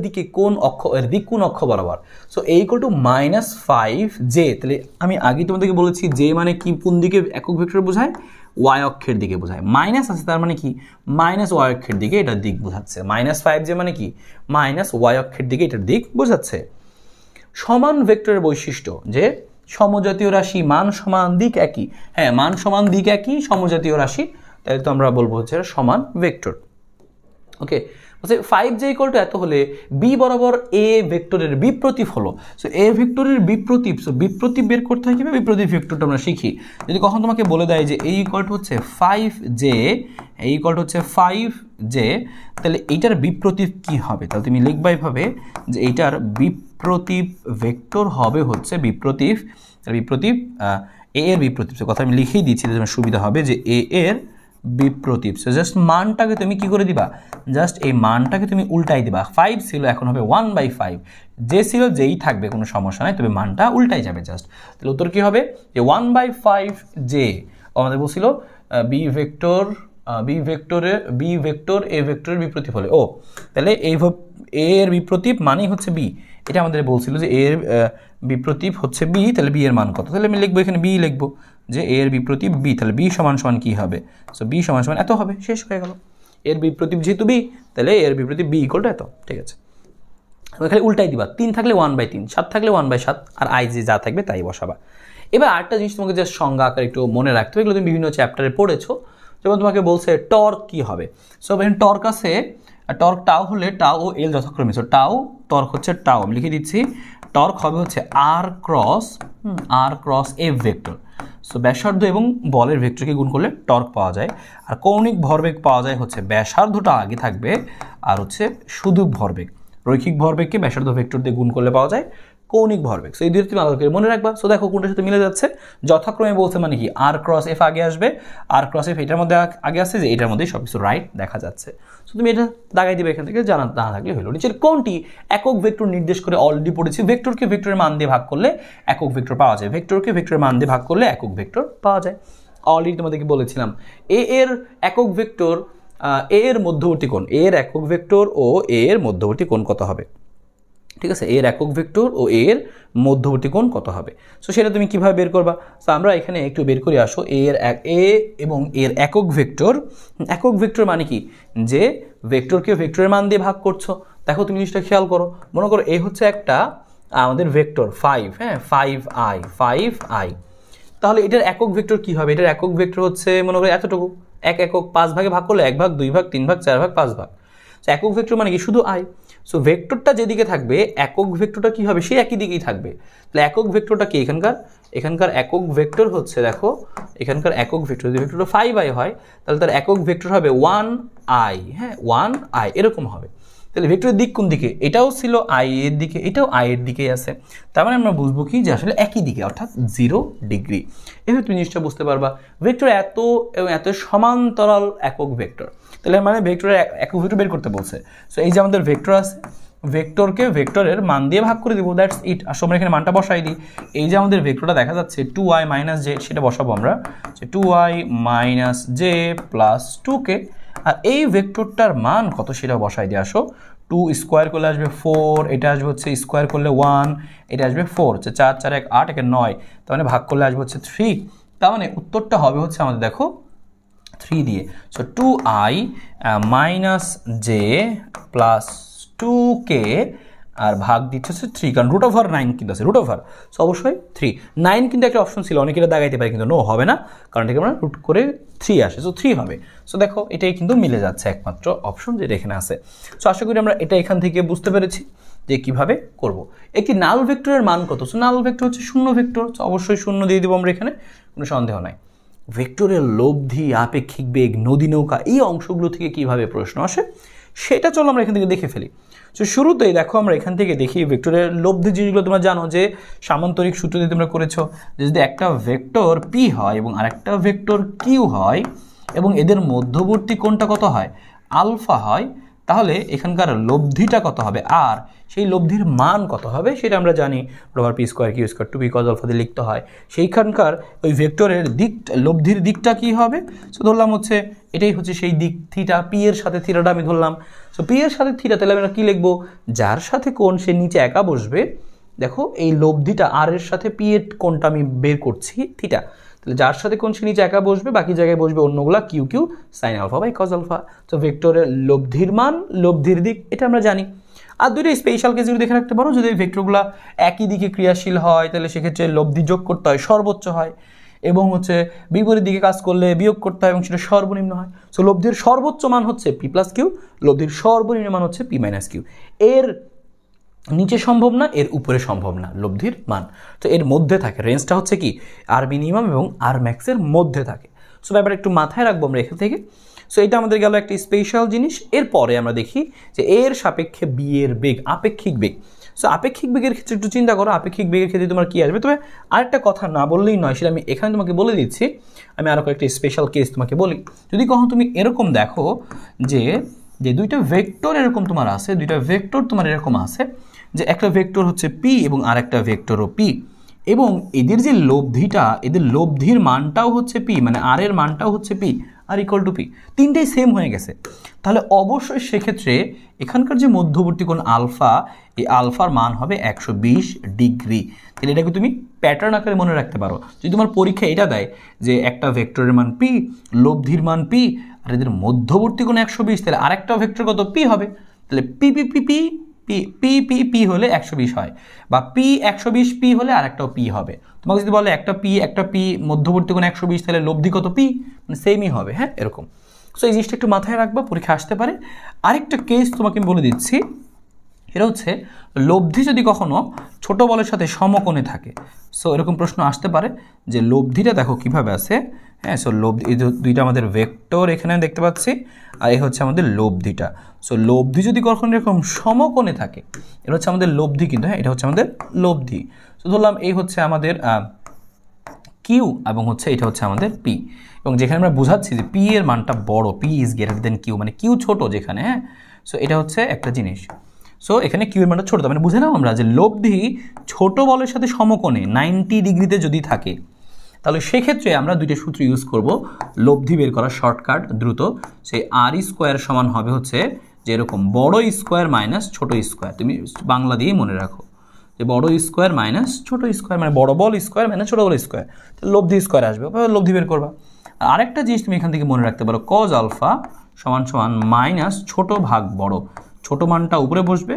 দিকে কোন অক্ষ, এর দিক কোন অক্ষ বরাবর। সো এই ইকুয়াল টু -5 জে, তাহলে আমি আগে তোমাদেরকে বলেছি জে মানে কি কোন দিকে একক ভেক্টর বোঝায়, ওয়াই অক্ষের দিকে বোঝায়, মাইনাস আছে তার মানে কি ওয়াই অক্ষের দিকে এটার দিক বোঝাচ্ছে, -5 জে মানে কি ওয়াই অক্ষের দিকে এটার দিক বোঝাচ্ছে। সমান ভেক্টরের বৈশিষ্ট্য যে সমজাতীয় রাশি মান সমান দিক একই, হ্যাঁ মান সমান দিক একই সমজাতীয় রাশি, তাহলে তো আমরা বলবো হচ্ছে সমান ভেক্টর। ওকে, আচ্ছা 5j = এত হলে বি বরাবর এ ভেক্টরের বিপ্রতীপ হলো। সো এ ভেক্টরের বিপ্রতীপ, সো বিপ্রতীপ বের করতে হয় কিভাবে, বিপ্রতীপ ভেক্টরটা আমরা শিখি। যদি কখন তোমাকে বলে দেয় যে এই ইকুয়াল টু হচ্ছে 5j, এই ইকুয়াল টু হচ্ছে 5j, তাহলে এইটার বিপ্রতীপ কি হবে, তাহলে তুমি লিখবা এইভাবে যে এইটার বিপ্রতীপ ভেক্টর হবে হচ্ছে বিপ্রতীপ এ এর বিপ্রতীপ। কথা আমি লিখেই দিচ্ছি তোমার সুবিধা হবে, যে এ এর বিপ্রতীপ। সো জাস্ট মানটাকে তুমি কি করে দিবা, জাস্ট এই মানটাকে তুমি উল্টাই দিবা। 5 ছিল, এখন হবে 1/5, যে ছিল যেই থাকবে, কোনো সমস্যা নাই, তবে মানটা উল্টাই যাবে জাস্ট। তাহলে উত্তর কি হবে, যে 1/5j আমাদের বলছিল বি ভেক্টর এ ভেক্টরের বিপ্রতীপ হলে, ও তাহলে এ এর বিপ্রতীপ মানেই হচ্ছে বি, এটা আমাদের বলছিল যে এর বিপ্রতীপ হচ্ছে বি, তাহলে বি এর মান কত, তাহলে আমি লিখবো এখানে বি লিখবো, যে এর বিপ্রতীপ বি, তাহলে বি সমান সমান কি হবে, সো বি সমান সমান এত হবে, শেষ হয়ে গেল। এর বিপ্রতীপ যেহেতু বি, তাহলে এর বিপ্রতীপ বি ইকুয়াল টু এত, ঠিক আছে। খালি উল্টাই দিবা, 3 থাকলে 1/3, 7 থাকলে 1/7, আর আই যে যা থাকবে তাই বসাবা। এবার আরেকটা জিনিস তোমাকে জাস্ট সংজ্ঞা আকারে একটু মনে রাখতে হবে, এগুলো তুমি বিভিন্ন চ্যাপ্টারে পড়েছো। যেমন তোমাকে বলছে টর্ক কি হবে, সো এখানে টর্ক আছে, টর্ক টাও হলে টাও ও এল যথাক্রমে, সো টাও টর্ক হচ্ছে টাও, আমি লিখে দিচ্ছি, টর্ক হবে হচ্ছে আর ক্রস এ ভেক্টর। সো ব্যাসার্ধ এবং বলের ভেক্টরকে গুণ করলে টর্ক পাওয়া যায়, আর কৌণিক ভরবেগ পাওয়া যায় হচ্ছে ব্যাসার্ধটা আগে থাকবে, আর হচ্ছে শুধু ভরবেগ, রৈখিক ভরবেগকে ব্যাসার্ধ ভেক্টর দিয়ে গুণ করলে পাওয়া যায় কৌণিক ভরবেগ। সো এই দুটো তুমি আলাদা করে মনে রাখবা। সো দেখো কোনটার সাথে মিলে যাচ্ছে, যথাক্রমে বলছে মানে কি, আর ক্রস এফ আগে আসবে, আর ক্রস এফ এটার মধ্যে আগে আসছে, যে এটার মধ্যেই সব কিছু রাইট দেখা যাচ্ছে। সো তুমি এটা দাগাই দিবে এখান থেকে, জানা না থাকলে হলো। নিচের কোনটি একক ভেক্টর নির্দেশ করে, অলরেডি পড়েছি, ভেক্টরকে ভেক্টরের মান দিয়ে ভাগ করলে একক ভেক্টর পাওয়া যায়, ভেক্টরকে ভেক্টরের মান দিয়ে ভাগ করলে একক ভেক্টর পাওয়া যায়। অলরেডি তোমাদেরকে বলেছিলাম এ এর একক ভেক্টর, এ এর মধ্যবর্তী কোণ, এর একক ভেক্টর ও এর মধ্যবর্তী কোণ কত হবে, ঠিক আছে, এর একক ভেক্টর ও এর মধ্যবর্তী কোণ কত হবে। সো সেটা তুমি কিভাবে বের করবা, সো আমরা এখানে একটু বের করে আসো, এ এবং এর একক ভেক্টর মানে কি, যে ভেক্টরকে ভেক্টরের মান দিয়ে ভাগ করছো। দেখো তুমি জিনিসটা খেয়াল করো, মনে করো এ হচ্ছে একটা আমাদের ভেক্টর 5, হ্যাঁ 5i, তাহলে এটার একক ভেক্টর কি হবে, এটার একক ভেক্টর হচ্ছে মনে করো এতটুকু, এক একক 5 ভাগে ভাগ করলে 1 ভাগ, 2 ভাগ, 3 ভাগ, 4 ভাগ, 5 ভাগ। সো একক ভেক্টর মানে কি, শুধু আই। সো ভেক্টরটা যেদিকে থাকবে একক ভেক্টরটা কি হবে, সেই একই দিকেই থাকবে। তাহলে একক ভেক্টরটা কি, এখানকার একক ভেক্টর হচ্ছে, দেখো এখানকার একক ভেক্টর, যদি ভেক্টরটা 5i হয়, তাহলে তার একক ভেক্টর হবে 1i, হ্যাঁ 1i, এরকম হবে। তাহলে ভেক্টরের দিক কোন দিকে, এটাও ছিল আই এর দিকে, এটাও আই এর দিকেই আছে, তার মানে আমরা বুঝবো কি, যে আসলে একই দিকে, অর্থাৎ 0 ডিগ্রি। এভাবে তুমি জিনিসটা বুঝতে পারবা, ভেক্টর এত এবং এত সমান্তরাল একক ভেক্টর, তাহলে মানে ভেক্টরের একক ভেক্টর বের করতে বলছে। সো এই যে আমাদের ভেক্টর আছে, ভেক্টরকে ভেক্টরের মান দিয়ে ভাগ করে দিব, দ্যাটস ইট। আর আমরা এখানে মানটা বসাই দিই, এই যে আমাদের ভেক্টরটা দেখা যাচ্ছে 2i - j, সেটা বসাবো আমরা, যে 2i - j + 2k, আর এই ভেক্টরটার মান কত সেটা বসাই দিয়ে আসো। 2 স্কোয়ার করলে আসবে 4, এটা আসবে হচ্ছে স্কোয়ার করলে 1, এটা আসবে 4, হচ্ছে 4 4 1 8, একে 9, তার মানে ভাগ করলে আসবে হচ্ছে 3, তার মানে উত্তরটা হবে হচ্ছে আমাদের দেখো 3 দিয়ে। সো 2i - j + 2k, আর ভাগ দিচ্ছে হচ্ছে 3, কারণ √9 কিন্তু আছে, সো অবশ্যই 3, 9 কিন্তু একটা অপশন ছিল, অনেকে এটা দাগাইতে পারে, কিন্তু নো হবে না, কারণ এটাকে আমরা রুট করে 3 আসে, সো 3 হবে। সো দেখো এটাই কিন্তু মিলে যাচ্ছে একমাত্র অপশন যেটা এখানে আছে। সো আশা করি আমরা এটা এখান থেকে বুঝতে পেরেছি যে কিভাবে করব। একটি নাল ভেক্টরের মান কত, সো নাল ভেক্টর হচ্ছে শূন্য ভেক্টর, সো অবশ্যই শূন্য দিয়ে দিব আমরা এখানে, কোনো সন্দেহ নাই। ভেক্টরের লব্ধি, আপেক্ষিক বেগ, নদী নৌকা, এই অংশগুলো থেকে কিভাবে প্রশ্ন আসে সেটা চলো আমরা এখান থেকে দেখে ফেলি। তো শুরুতেই দেখো আমরা এখান থেকে দেখি ভেক্টরের লব্ধি জিনিসগুলো তোমরা জানো, যে সামান্তরিক সূত্র দিয়ে তোমরা করেছো, যে যদি একটা ভেক্টর পি হয় এবং আরেকটা ভেক্টর কিউ হয় এবং এদের মধ্যবর্তী কোণটা কত হয়, আলফা হয়, তাহলে এখানকার লব্ধিটা কত হবে, আর সেই লব্ধির মান কত হবে সেটা আমরা জানি, √p² q² 2p cos alpha দিয়ে লিখতে হয়। সেইখানকার ওই ভেক্টরের দিক, লব্ধির দিকটা কি হবে, সো ধরলাম হচ্ছে এটাই হচ্ছে সেই দিক, থিটা, পি এর সাথে থিটাটা আমি ধরলাম। সো পি এর সাথে থিটা, তাহলে আমরা কি লিখবো, যার সাথে কোণ সে নিচে একা বসবে, দেখো এই লব্ধিটা আর এর সাথে পি এর কোণটা আমি বের করছি থিটা, তাহলে যার সাথে কোণ সে নিচে একা বসবে, বাকি জায়গায় বসবে অন্যগুলা Q sin alpha by cos alpha. তো ভেক্টরের লব্ধির মান, লব্ধির দিক, এটা আমরা জানি। আর দুইটা স্পেশাল কেসগুলো দেখে রাখতে পারো, যদি ভেক্টরগুলো একই দিকে ক্রিয়াশীল হয় তাহলে সেক্ষেত্রে লব্ধি যোগ করতে হয়, সর্বোচ্চ হয়, এবং হচ্ছে বিপরীত দিকে কাজ করলে বিয়োগ করতে হয় এবং সেটা সর্বনিম্ন হয়। সো লব্ধির সর্বোচ্চ মান হচ্ছে পি প্লাস কিউ, লব্ধির সর্বনিম্ন মান হচ্ছে পি মাইনাস কিউ। এর নিচে সম্ভব না, এর উপরে সম্ভব না লব্ধির মান। তো এর মধ্যে থাকে, রেঞ্জটা হচ্ছে কি আর মিনিমাম এবং আর ম্যাক্সের মধ্যে থাকে। সো ব্যাপারে একটু মাথায় রাখবো আমরা এখান থেকে। সো এটা আমাদের গেল একটা স্পেশাল জিনিস। এরপরে আমরা দেখি যে এর সাপেক্ষে বি এর বেগ, আপেক্ষিক বেগ। সো আপেক্ষিক বেগের ক্ষেত্রে একটু চিন্তা করো, আপেক্ষিক বেগের ক্ষেত্রে তোমার কী আসবে। তবে আরেকটা কথা না বললেই নয়, সেটা আমি এখানে তোমাকে বলে দিচ্ছি। আমি আরও কয়েকটা স্পেশাল কেস তোমাকে বলি। যদি কখনো তুমি এরকম দেখো যে দুইটা ভেক্টর এরকম তোমার আছে, দুইটা ভেক্টর তোমার এরকম আছে যে একটা ভেক্টর হচ্ছে পি এবং আর একটা ভেক্টরও পি, এবং এদের যে লব্ধিটা, এদের লব্ধির মানটাও হচ্ছে পি, মানে আর এর মানটাও হচ্ছে P, R equal to P, তিনটেই সেম হয়ে গেছে, তাহলে অবশ্যই সেক্ষেত্রে এখানকার যে মধ্যবর্তী কোণ আলফা, এই আলফার মান হবে 120 ডিগ্রি। তাহলে এটাকে তুমি প্যাটার্ন আকারে মনে রাখতে পারো। যদি তোমার পরীক্ষা এটা দেয় যে একটা ভেক্টরের মান পি, লব্ধির মান পি, আর এদের মধ্যবর্তী কোণ 120, তাহলে আরেকটা ভেক্টর কত পি হবে। তাহলে P P P P P P P P হলে 120 হয়, বা পি 120 পি হলে আরেকটাও পি হবে। তোমাকে যদি বলে একটা পি মধ্যবর্তী কোণ 120, তাহলে লব্ধি কত পি, মানে সেমই হবে। হ্যাঁ, এরকম। সো এই জিনিসটা একটু মাথায় রাখবা, পরীক্ষা আসতে পারে। আরেকটা কেস তোমাকে আমি বলে দিচ্ছি, এটা হচ্ছে লব্ধি যদি কখনো ছোট বলের সাথে সমকোণে থাকে। সো এরকম প্রশ্ন আসতে পারে যে লব্ধিটা দেখো কিভাবে আছে। হ্যাঁ, সো লব্ধি, এই দুইটা আমাদের ভেক্টর এখানে দেখতে পাচ্ছি, আর এই হচ্ছে আমাদের লব্ধিটা। সো লব্ধি যদি কখনো এরকম সমকোণে থাকে, এটা হচ্ছে আমাদের লব্ধি, কিন্তু হ্যাঁ এটা হচ্ছে আমাদের লব্ধি। তো ধরলাম এই হচ্ছে আমাদের কিউ এবং হচ্ছে এটা হচ্ছে আমাদের পি, এবং যেখানে আমরা বোঝাচ্ছি যে পি এর মানটা বড়, P is greater than Q, মানে কিউ ছোট যেখানে। হ্যাঁ, সো এটা হচ্ছে একটা জিনিস। সো এখানে কিউ এর মানটা ছোট, মানে বুঝে নাও আমরা যে লব্ধি ছোট বলের সাথে সমকোণে 90 ডিগ্রিতে যদি থাকে, তাহলে সেক্ষেত্রে আমরা দুইটা সূত্র ইউজ করব লব্ধি বের করার শর্টকাট দ্রুত। সেই আর স্কোয়ার সমান হবে হচ্ছে যে এরকম বড় স্কোয়ার মাইনাস ছোট স্কোয়ার, তুমি বাংলা দিয়ে মনে রাখো যে বড় স্কোয়ার মাইনাস ছোট স্কোয়ার, মানে বড় বল স্কোয়ার মাইনাস ছোট বল স্কোয়ার, লব্ধি স্কোয়ার আসবে, লব্ধি বের করবা। আরেকটা জিনিস তুমি এখান থেকে মনে রাখতে পারো, কজ আলফা সমান সমান মাইনাস ছোট ভাগ বড়, ছোট মানটা উপরে বসবে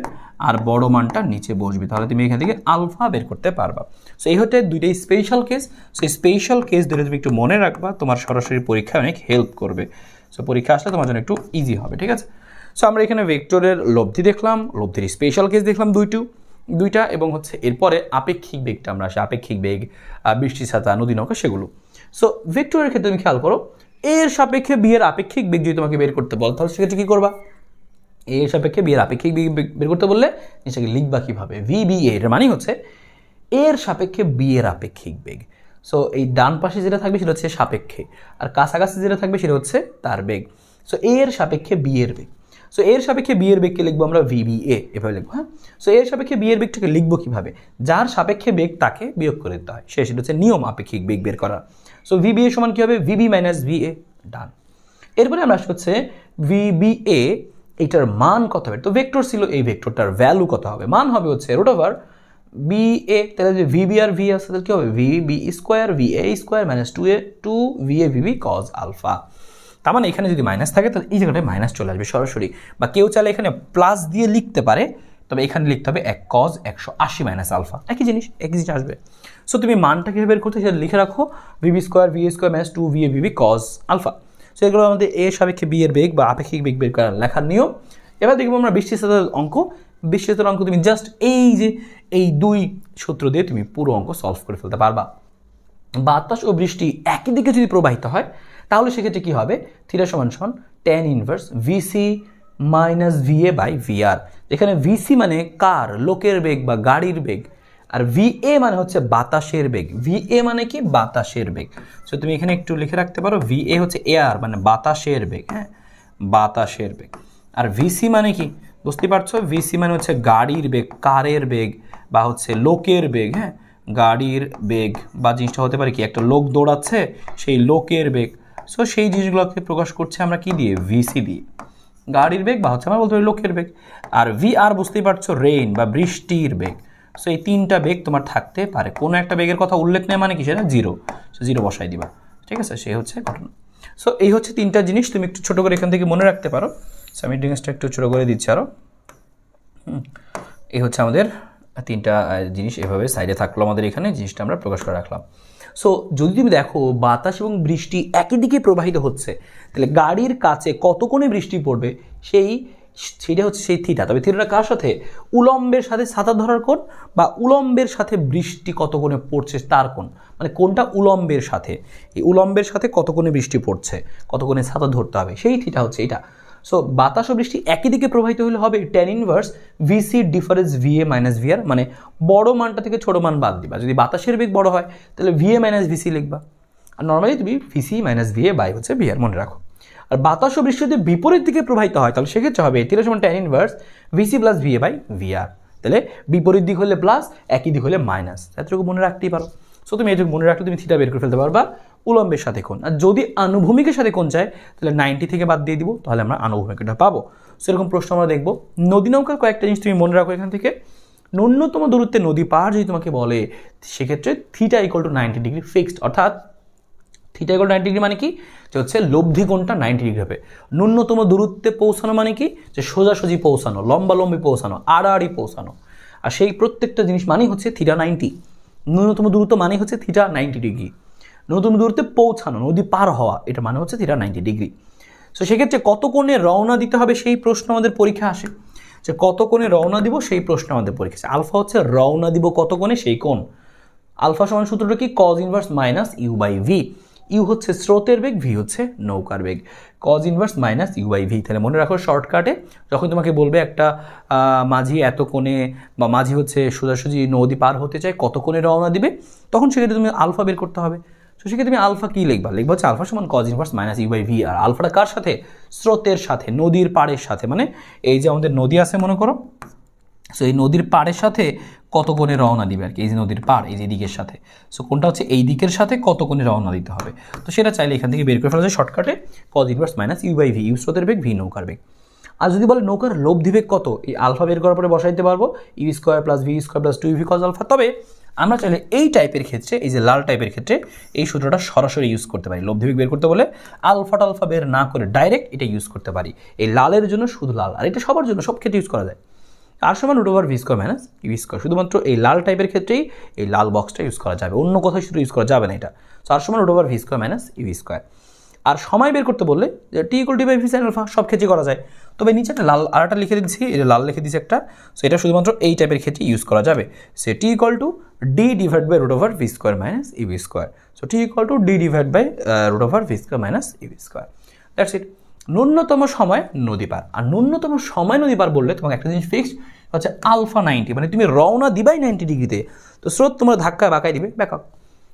আর বড় মানটা নিচে বসবে, তাহলে তুমি এখান থেকে আলফা বের করতে পারবা। সো এই হচ্ছে দুইটাই special case. So special case ধরে তুমি একটু মনে রাখবা, তোমার সরাসরি পরীক্ষায় অনেক হেল্প করবে। সো পরীক্ষা আসলে তোমার জন্য একটু ইজি হবে, ঠিক আছে। সো আমরা এখানে ভেক্টরের লব্ধি দেখলাম, লব্ধির স্পেশাল কেস দেখলাম দুইটা, এবং হচ্ছে এরপরে আপেক্ষিক বেগটা আমরা আসি, আপেক্ষিক বেগ, বৃষ্টি ছাতা, নদী নৌকা, সেগুলো। সো ভেক্টরের ক্ষেত্রে তুমি খেয়াল করো, এর সাপেক্ষে বি এর আপেক্ষিক বেগ যদি তোমাকে বের করতে বল, তাহলে সেক্ষেত্রে কী করবা, এর সাপেক্ষে বি এর আপেক্ষিক বেগ বের করতে বললে নিশ্চয়ই লিখবা কীভাবে, ভি বি এর মানে হচ্ছে এর সাপেক্ষে বি এর আপেক্ষিক বেগ। সো এই ডান পাশে যেটা থাকবে সেটা হচ্ছে সাপেক্ষে, আর কাছাকাছি যেটা থাকবে সেটা হচ্ছে তার বেগ। সো এর সাপেক্ষে বি এর বেগ, সো এর সাপেক্ষে বি এর বেগকে লিখবো আমরা ভি বি এ, এভাবে লিখবো। হ্যাঁ, সো এর সাপেক্ষে বি এর বেগটাকে লিখবো কীভাবে, যার সাপেক্ষে বেগ তাকে বিয়োগ করে দিতে হয়, সেটা হচ্ছে নিয়ম আপেক্ষিক বেগ বের করা। সো ভি বি এ সমান কী হবে, V B minus V A, done. এরপরে আমরা আসতে হচ্ছে ভি বি এ, এইটার মান কত হবে, তো ভেক্টর ছিল, এই ভেক্টরটার ভ্যালু কত হবে, মান হবে হচ্ছে রুট ওভার বি এ, তাহলে যে ভি বি আর ভি আছে তাহলে কী হবে, V B square V A square minus 2 V A V B cos alpha. তার মানে এখানে যদি মাইনাস থাকে তাহলে এই জায়গাটায় মাইনাস চলে আসবে সরাসরি, বা কেউ চাইলে এখানে প্লাস দিয়ে লিখতে পারে, তবে এখানে লিখতে হবে 1 কজ 180 মাইনাস আলফা, একই জিনিস আসবে। সো তুমি মানটা কীভাবে বের করতে সেটা লিখে রাখো, V B square minus 2 V A V B cos alpha. So এগুলো আমাদের এ সাপেক্ষে বি এর বেগ বা আপেক্ষিক বেগ বের করার লেখার নিয়ম। এবার দেখবো আমরা বৃষ্টি ছাতার অঙ্ক। বৃষ্টি ছাতার অঙ্ক তুমি জাস্ট এই দুই সূত্র দিয়ে তুমি পুরো অঙ্ক সলভ করে ফেলতে পারবা। বাতাস ও বৃষ্টি একই দিকে যদি প্রবাহিত হয়, তাহলে সেক্ষেত্রে কী হবে, থিটা সমান tan inverse VC minus VA by VR, যেখানে ভিসি মানে কার, লোকের বেগ বা গাড়ির বেগ, আর ভিএ মানে হচ্ছে বাতাসের বেগ। ভিএ মানে কি, বাতাসের বেগ। সো তুমি এখানে একটু লিখে রাখতে পারো, ভিএ হচ্ছে এয়ার মানে বাতাসের বেগ, হ্যাঁ বাতাসের বেগ। আর ভিসি মানে কি, বুঝতে পারছো, ভিসি মানে হচ্ছে গাড়ির বেগ, কারের বেগ বা হচ্ছে লোকের বেগ। হ্যাঁ, গাড়ির বেগ বা জিনিসটা হতে পারে কি, একটা লোক দৌড়াচ্ছে, সেই লোকের বেগ। সো সেই জিনিসগুলোকে প্রকাশ করছে আমরা কি দিয়ে, ভিসি দিয়ে, গাড়ির বেগ বা হচ্ছে আমরা বলতে পারি লোকের বেগ। আর ভি আর বুঝতেই পারছো, রেইন বা বৃষ্টির বেগ। সো এই তিনটা বেগ তোমার থাকতে পারে, কোনো একটা বেগের কথা উল্লেখ নেই মানে কি, সেটা জিরো, সো জিরো বসাই দিবা, ঠিক আছে, সে হচ্ছে ঘটনা। সো এই হচ্ছে তিনটা জিনিস, তুমি একটু ছোটো করে এখান থেকে মনে রাখতে পারো। সো আমি ডিটেলসটা একটু ছোটো করে দিচ্ছি আরও। এই হচ্ছে আমাদের তিনটা জিনিস এভাবে সাইডে থাকলো আমাদের এখানে, জিনিসটা আমরা প্রকাশ করে রাখলাম। সো যদি তুমি দেখো বাতাস এবং বৃষ্টি একই দিকে প্রবাহিত হচ্ছে, তাহলে গাড়ির কাছে কত কোণে বৃষ্টি পড়বে সেটা হচ্ছে সেই থিটা। তবে থিটাটা কার সাথে? উলম্বের সাথে ছাতা ধরার কোণ, বা উলম্বের সাথে বৃষ্টি কত কোণে পড়ছে তার কোণ, মানে কোনটা উলম্বের সাথে, এই উলম্বের সাথে কত কোণে বৃষ্টি পড়ছে, কত কোণে ছাতা ধরতে হবে, সেই থিটা হচ্ছে এটা। সো বাতাস ও বৃষ্টি একই দিকে প্রবাহিত হলে হবে tan inverse VC difference VA minus VR, মানে বড় মানটা থেকে ছোট মান বাদ দিবা। যদি বাতাসের বেগ বড় হয় তাহলে ভিএ মাইনাস ভিসি লিখবা, আর নর্মালি তুমি ভিসি মাইনাস ভিএ বাই হচ্ছে ভিআর মনে রাখো। আর বাতাস ও বৃষ্টি যদি বিপরীত দিকে প্রবাহিত হয় তাহলে সেক্ষেত্রে হবে থিটা সমান tan inverse VC plus VA by VR. তাহলে বিপরীত দিক হলে প্লাস, একই দিক হলে মাইনাস, এতটুকু মনে রাখতেই পারো। সো তুমি এটুকু মনে রাখলে তুমি থিটা বের করে ফেলতে পারবা উলম্বের সাথে কোণ। আর যদি আনুভূমিকের সাথে কোণ চাই তাহলে 90 থেকে বাদ দিয়ে দিব, তাহলে আমরা আনুভূমিকটা পাবো। সেরকম প্রশ্ন আমরা দেখবো। নদী নৌকার কয়েকটা জিনিস তুমি মনে রাখো এখান থেকে। ন্যূনতম দূরত্বে নদী পার যদি তোমাকে বলে, সেক্ষেত্রে theta equal two 90 degree fixed, অর্থাৎ থিটা ইকুয়াল টু 90 ডিগ্রি মানে কি, যে হচ্ছে লব্ধি কোণটা 90 ডিগ্রি হবে। ন্যূনতম দূরত্বে পৌঁছানো মানে কি, যে সোজাসুজি পৌঁছানো, লম্বালম্বি পৌঁছানো, আড়াআড়ি পৌঁছানো। আর সেই প্রত্যেকটা জিনিস মানেই হচ্ছে থিটা 90। ন্যূনতম দূরত্ব মানে হচ্ছে থিটা 90 ডিগ্রি। ন্যূনতম দূরত্বে পৌঁছানো, নদী পার হওয়া, এটা মানে হচ্ছে থিটা 90 ডিগ্রি। সো সেক্ষেত্রে কত কোণে রওনা দিতে হবে সেই প্রশ্ন আমাদের পরীক্ষা আসে, যে কত কোণে রওনা দিব সেই প্রশ্ন আমাদের পরীক্ষা আসে। আলফা হচ্ছে রওনা দিব কত কোণে সেই কোণ। আলফা সমান সূত্রটা কি, cos inverse minus U by V. U হচ্ছে স্রোতের বেগ, ভি হচ্ছে নৌকার বেগ, cos inverse minus U by V. তাহলে মনে রাখো শর্টকাটে যখন তোমাকে বলবে একটা মাঝি এত কোণে, বা মাঝি হচ্ছে সোজাসুজি নদী পার হতে চায়, কত কোণে রওনা দিবে, তখন সেক্ষেত্রে তুমি আলফা বের করতে হবে। তো সেক্ষেত্রে তুমি আলফা কী লিখবা? লিখবা হচ্ছে আলফা সমান cos inverse minus U by V. আর আলফাটা কার সাথে? স্রোতের সাথে, নদীর পাড়ের সাথে, মানে এই যে আমাদের নদী আছে মনে করো, সো এই নদীর পাড়ের সাথে কত কোণে রওনা দিবে আর কি, এই যে নদীর পাড় এই যে দিকের সাথে, সো কোনটা হচ্ছে এই দিকের সাথে কত কোণে রওনা দিতে হবে। তো সেটা চাইলে এখান থেকে বের করে ফেলা যায় শর্টকাটে, cos inverse minus U by V, U স্রোতের বেগ, ভি নৌকার বেগ। আর যদি বলে নৌকার লব্ধি বেগ কত, এই আলফা বের করার পরে বসাইতে পারবো U square plus V square plus 2v cos alpha. তবে আমরা চাইলে এই টাইপের ক্ষেত্রে, এই যে লাল টাইপের ক্ষেত্রে এই সূত্রটা সরাসরি ইউজ করতে পারি। লব্ধি বেগ বের করতে বলে আলফা টালফা বের না করে ডাইরেক্ট এটা ইউজ করতে পারি। এই লালের জন্য শুধু লাল, আর এটা সবার জন্য সব ক্ষেত্রে ইউজ করা যায়। আর সমান root over V square minus U square, শুধুমাত্র এই লাল টাইপের ক্ষেত্রেই এই লাল বক্সটা ইউজ করা যাবে, অন্য কোথাও শুধু ইউজ করা যাবে না এটা। সো আর সমান root over V square minus U square. আর সময় বের করতে বললে যে T equal to by V sine alpha, সব ক্ষেত্রে করা যায়। তবে নিচে একটা লাল আর একটা লিখে দিচ্ছি, এটা লাল লিখে দিচ্ছি একটা, সো এটা শুধুমাত্র এই টাইপের ক্ষেত্রে ইউজ করা যাবে। সে T equal to D divide by root over V square minus U square. So T equal to D divide by root over V square minus U square. That's it. ন্যূনতম সময় নদী পার। আর ন্যূনতম সময় নদী পার বললে তোমাকে একটা জিনিস ফিক্সড হচ্ছে আলফা 90, মানে তুমি রওনা দিবাই 90 ডিগ্রিতে, তো স্রোত তোমার ধাক্কায় বাঁকায় দিবে ব্যাকআপ,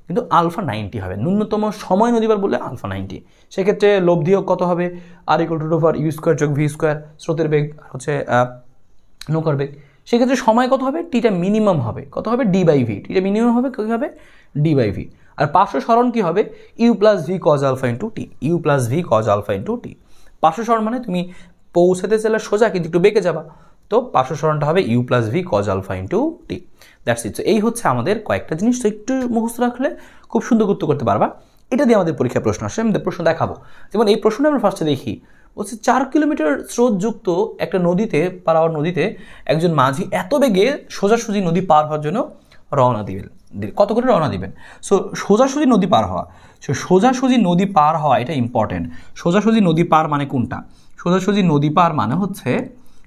কিন্তু আলফা 90 হবে। ন্যূনতম সময় নদী পার বললে আলফা 90। সেক্ষেত্রে লব্ধিও কত হবে, R equal to root over U square যোগ ভি স্কোয়ার, স্রোতের বেগ হচ্ছে নৌকার বেগ। সেক্ষেত্রে সময় কত হবে, টিটা মিনিমাম হবে, কত হবে, ডি বাই ভি। টিটা মিনিমাম হবে, কী হবে, ডি বাই ভি। আর পার্শ্ব সরণ কী হবে, U plus V cos alpha into T, U plus V cos alpha into T. পার্শ্ব সরণ মানে তুমি পৌঁছাতে চাইলে সোজা কিন্তু একটু বেঁকে যাবা, তো পার্শ্ব সরণটা হবে U plus V cos alpha into T. That's it. এই হচ্ছে আমাদের কয়েকটা জিনিস, তো একটু মুখস্থ রাখলে খুব সুন্দর উত্তর করতে পারবা। এটা দিয়ে আমাদের পরীক্ষায় প্রশ্ন আসে, আমাদের প্রশ্ন দেখাবো। যেমন এই প্রশ্নটা আমরা ফার্স্টে দেখি, বলছে 4 কিলোমিটার স্রোতযুক্ত একটা নদীতে, পারাওয়ার নদীতে একজন মাঝি এত বেগে সোজাসুজি নদী পার হওয়ার জন্য রওনা দিবেন। কত করে রওনা দিবেন? সো সোজাসুজি নদী পার হওয়া, সো সোজাসুজি নদী পার হওয়া এটা ইম্পর্টেন্ট। সোজাসুজি নদী পার মানে কোনটা? সোজাসুজি নদী পার মানে হচ্ছে,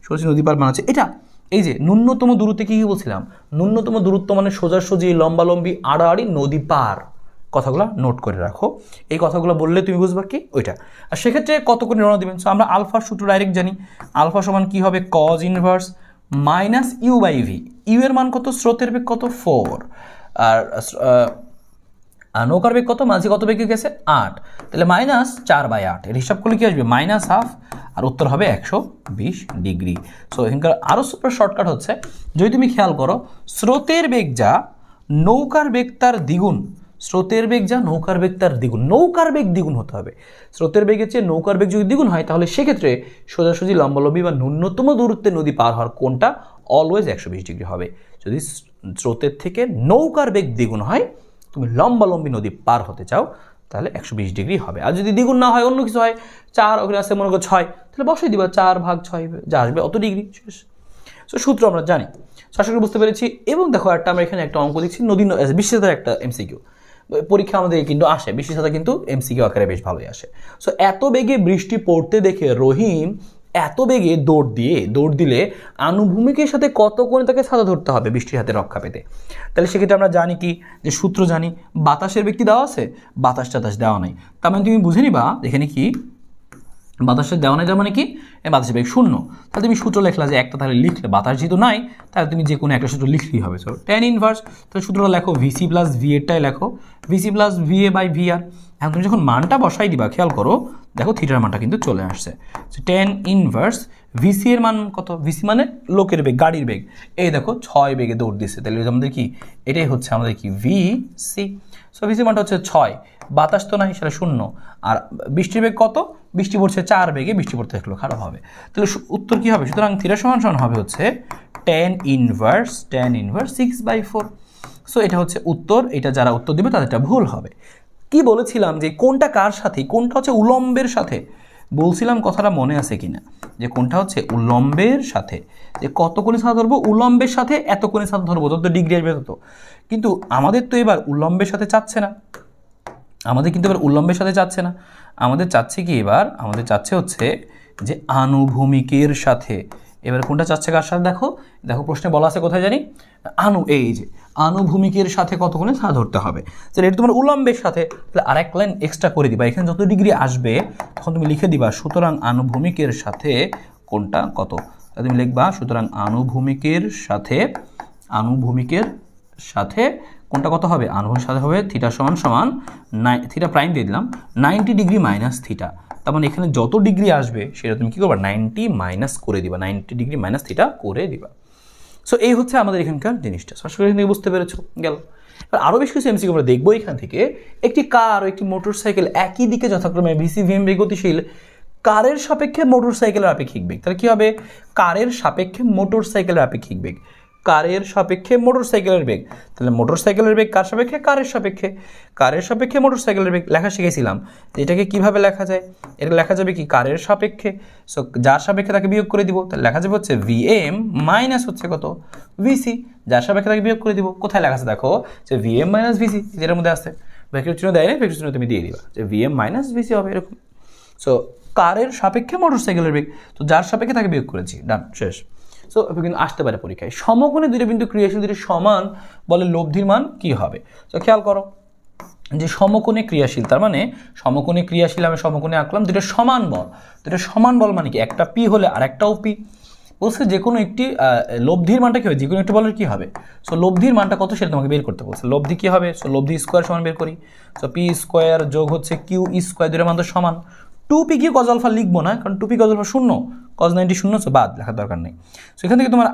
সোজাসুজি নদী পার মানে হচ্ছে এটা, এই যে ন্যূনতম দূরত্বে কী বলছিলাম, ন্যূনতম দূরত্ব মানে সোজাসুজি লম্বালম্বি আড়াআড়ি নদী পার। কথাগুলো নোট করে রাখো, এই কথাগুলো বললে তুমি বুঝবা কি ওইটা। আর সেক্ষেত্রে কত করে রওনা দিবেন? সো আমরা আলফার সূত্র ডাইরেক্ট জানি, আলফা সমান কী হবে, cos inverse minus U by V. U এর মান কত, স্রোতের বেগ কত 4, আর নৌকার বেগ কত, মাঝি কত বেগে গেছে 8, তাহলে মাইনাস 4/8, এর হিসাব করলে কি আসবে, মাইনাস হাফ, আর উত্তর হবে 120 ডিগ্রি। সো এখানকার আরও সুপার শর্টকাট হচ্ছে, যদি তুমি খেয়াল করো স্রোতের বেগ যা নৌকার বেগ তার দ্বিগুণ, স্রোতের বেগ যা নৌকার বেগ তার দ্বিগুণ, নৌকার বেগ দ্বিগুণ হতে হবে। স্রোতের বেগের চেয়ে নৌকার বেগ যদি দ্বিগুণ হয় তাহলে সেক্ষেত্রে সোজাসুজি লম্বালম্বি বা ন্যূনতম দূরত্বে নদী পার হওয়ার কোণটা অলওয়েজ 120 ডিগ্রি হবে। যদি স্রোতের থেকে নৌকার বেগ দ্বিগুণ হয়, তুমি লম্বালম্বি নদী পার হতে চাও, তাহলে 120 ডিগ্রি হবে। আর যদি দ্বিগুণ না হয়, অন্য কিছু হয়, 4 ওখানে আসে মনে করো 6, তাহলে বসাই দিবা 4/6 যা আসবে অত ডিগ্রি শেষ। সো সূত্র আমরা জানি, আশা করি বুঝতে পেরেছি। এবং দেখো একটা আমরা এখানে একটা অঙ্ক দেখছি নদী বৃষ্টির একটা এমসিকিউ পরীক্ষা আমাদের কিন্তু আসে, বৃষ্টির সাথে কিন্তু এমসিকিউ আকারে বেশ ভালোই আসে। সো এত বেগে বৃষ্টি পড়তে দেখে রহিম এত বেগে দৌড় দিলে আনুভূমিকের সাথে কত কোণে তাকে ছাতা ধরতে হবে বৃষ্টির হাতে রক্ষা পেতে। তাহলে সেক্ষেত্রে আমরা জানি কি যে সূত্র জানি, বাতাসের বেগ কি দেওয়া আছে, বাতাস দেওয়া নাই, তার মানে তুমি বুঝে নিবা এখানে কি বাতাসের দেওয়া নাই, তার মানে কি বাতাসের বেগ 0। তাহলে তুমি সূত্র লিখলা যে একটা, তাহলে লিখলে বাতাস যেহেতু নাই তাহলে তুমি যে কোনো একটা সূত্র লিখলেই হবে। সো tan ইনভার্স, তাহলে সূত্রটা লেখো ভিসি প্লাস ভি এরটাই লেখো, VC plus V A by V R. এখন তুমি যখন মানটা বসাই দিবা খেয়াল করো, দেখো থিটার মানটা কিন্তু চলে আসছে। tan ইনভার্স ভিসি এর মান কত, ভিসি মানে লোকের বেগ, গাড়ির বেগ, এই দেখো 6 বেগে দৌড় দিচ্ছে, তাহলে আমাদের কি এটাই হচ্ছে আমাদের কি ভিসি। সো ভিসি মানটা হচ্ছে 6, বাতাস তো নাই সেটা 0, আর বৃষ্টির বেগ কত, বৃষ্টি পড়ছে 4 বেগে, বৃষ্টি পড়তে থাকলো খারাপ হবে, তাহলে উত্তর কি হবে, সুতরাং থিটা সমান হবে হচ্ছে tan ইনভার্স 6/4। সো এটা হচ্ছে উত্তর, এটা যারা উত্তর দেবে তাদেরটা ভুল হবে। কি বলেছিলাম যে কোনটা কার সাথে, কোনটা হচ্ছে উলম্বের সাথে, বলছিলাম কথাটা মনে আছে কিনা, যে কোনটা হচ্ছে উলম্বের সাথে, যে কত কোণে ছাতা ধরবো, উলম্বের সাথে এত কোণে ছাতা ধরবো, যত ডিগ্রি আসবে তত। কিন্তু আমাদের তো এবার উলম্বের সাথে চাচ্ছে না, আমাদের কিন্তু এবার উলম্বের সাথে চাচ্ছে না, আমাদের চাচ্ছে কি এবার, আমাদের চাচ্ছে হচ্ছে যে আনুভূমিকের সাথে। এবার কোনটা চাচ্ছে কার সাথে, দেখো দেখো প্রশ্নে বলা আছে কোথায় জানি, এই যে আনুভূমিকের সাথে কত কোণে ছাতা ধরতে হবে, তাহলে এটা তোমার উলম্বের সাথে, তাহলে আরেক লাইন এক্সট্রা করে দিবা, এখানে যত ডিগ্রি আসবে তখন তুমি লিখে দিবা সুতরাং আনুভূমিকের সাথে কোনটা কত, তাহলে তুমি লিখবা সুতরাং আনুভূমিকের সাথে কোনটা কত হবে, আনুভূমিকের সাথে হবে থিটা সমান থিটা প্রাইম দিয়ে দিলাম 90 ডিগ্রি মাইনাস থিটা, তার মানে এখানে যত ডিগ্রি আসবে সেটা তুমি কী করবা 90 মাইনাস করে দিবা, 90 ডিগ্রি মাইনাস থিটা করে দিবা। সো এই হচ্ছে আমাদের এখানকার জিনিসটা, আশা করি এখান থেকে বুঝতে পেরেছো গেল। এবার আরও বেশ কিছু এমসিকিউ আমরা দেখবো এখান থেকে। একটি কার ও একটি মোটর সাইকেল একই দিকে যথাক্রমে ভিসি ভিএম বেগে গতিশীল, কারের সাপেক্ষে মোটর সাইকেলের আপেক্ষিক বেগ, তাহলে কী হবে, কারের সাপেক্ষে মোটর সাইকেলের আপেক্ষিক বেগ, কারের সাপেক্ষে মোটর সাইকেলের বেগ, তাহলে মোটর সাইকেলের বেগ কার সাপেক্ষে, কারের সাপেক্ষে মোটর সাইকেলের বেগ লেখা শিখেছিলাম, এটাকে কিভাবে লেখা যায়, এটা লেখা যাবে কি কারের সাপেক্ষে, সো যার সাপেক্ষে তাকে বিয়োগ করে দিব, তাহলে লেখা যাবে হচ্ছে ভিএম মাইনাস হচ্ছে কত ভিসি, যার সাপেক্ষে তাকে বিয়োগ করে দিব, কোথায় লেখা আছে দেখো যে ভিএম মাইনাস ভিসি, যেটার মধ্যে আছে ভ্যাকুয়াম চিহ্ন দেয় না, ভ্যাকুয়াম চিহ্ন তুমি দিয়ে দিবা যে ভিএম মাইনাস ভিসি হবে এরকম। সো কারের সাপেক্ষে মোটর সাইকেলের বেগ, তো যার সাপেক্ষে তাকে বিয়োগ করেছি, ডান শেষ। সো কিন্তু আসতে পারে পরীক্ষায়, সমকোণে দুইটা বিন্দু ক্রিয়াশীল দুটো সমান বলে লব্ধির মান কি হবে। তো খেয়াল করো যে সমকোণে ক্রিয়াশীল, তার মানে সমকোণে ক্রিয়াশীল আমি সমকোণে আঁকলাম, দুটো সমান বল মানে কি একটা পি হলে আর একটাও পি, বলছে যে কোনো একটি লব্ধির মানটা কী হবে, যে কোনো একটা বলের কী হবে, সো লব্ধির মানটা কত সেটা তোমাকে বের করতে বলছে, লব্ধি কী হবে, সো লব্ধি স্কোয়ার সমান বের করি, সো পি স্কোয়ার যোগ হচ্ছে কিউ স্কোয়ার, দুটোর মান তো সমান, 2p কিউ কজ আলফা লিখবো না, কারণ 2p cos alpha 0, cause 90 0, so বাদ লেখার দরকার নেই। সো এখান থেকে তোমার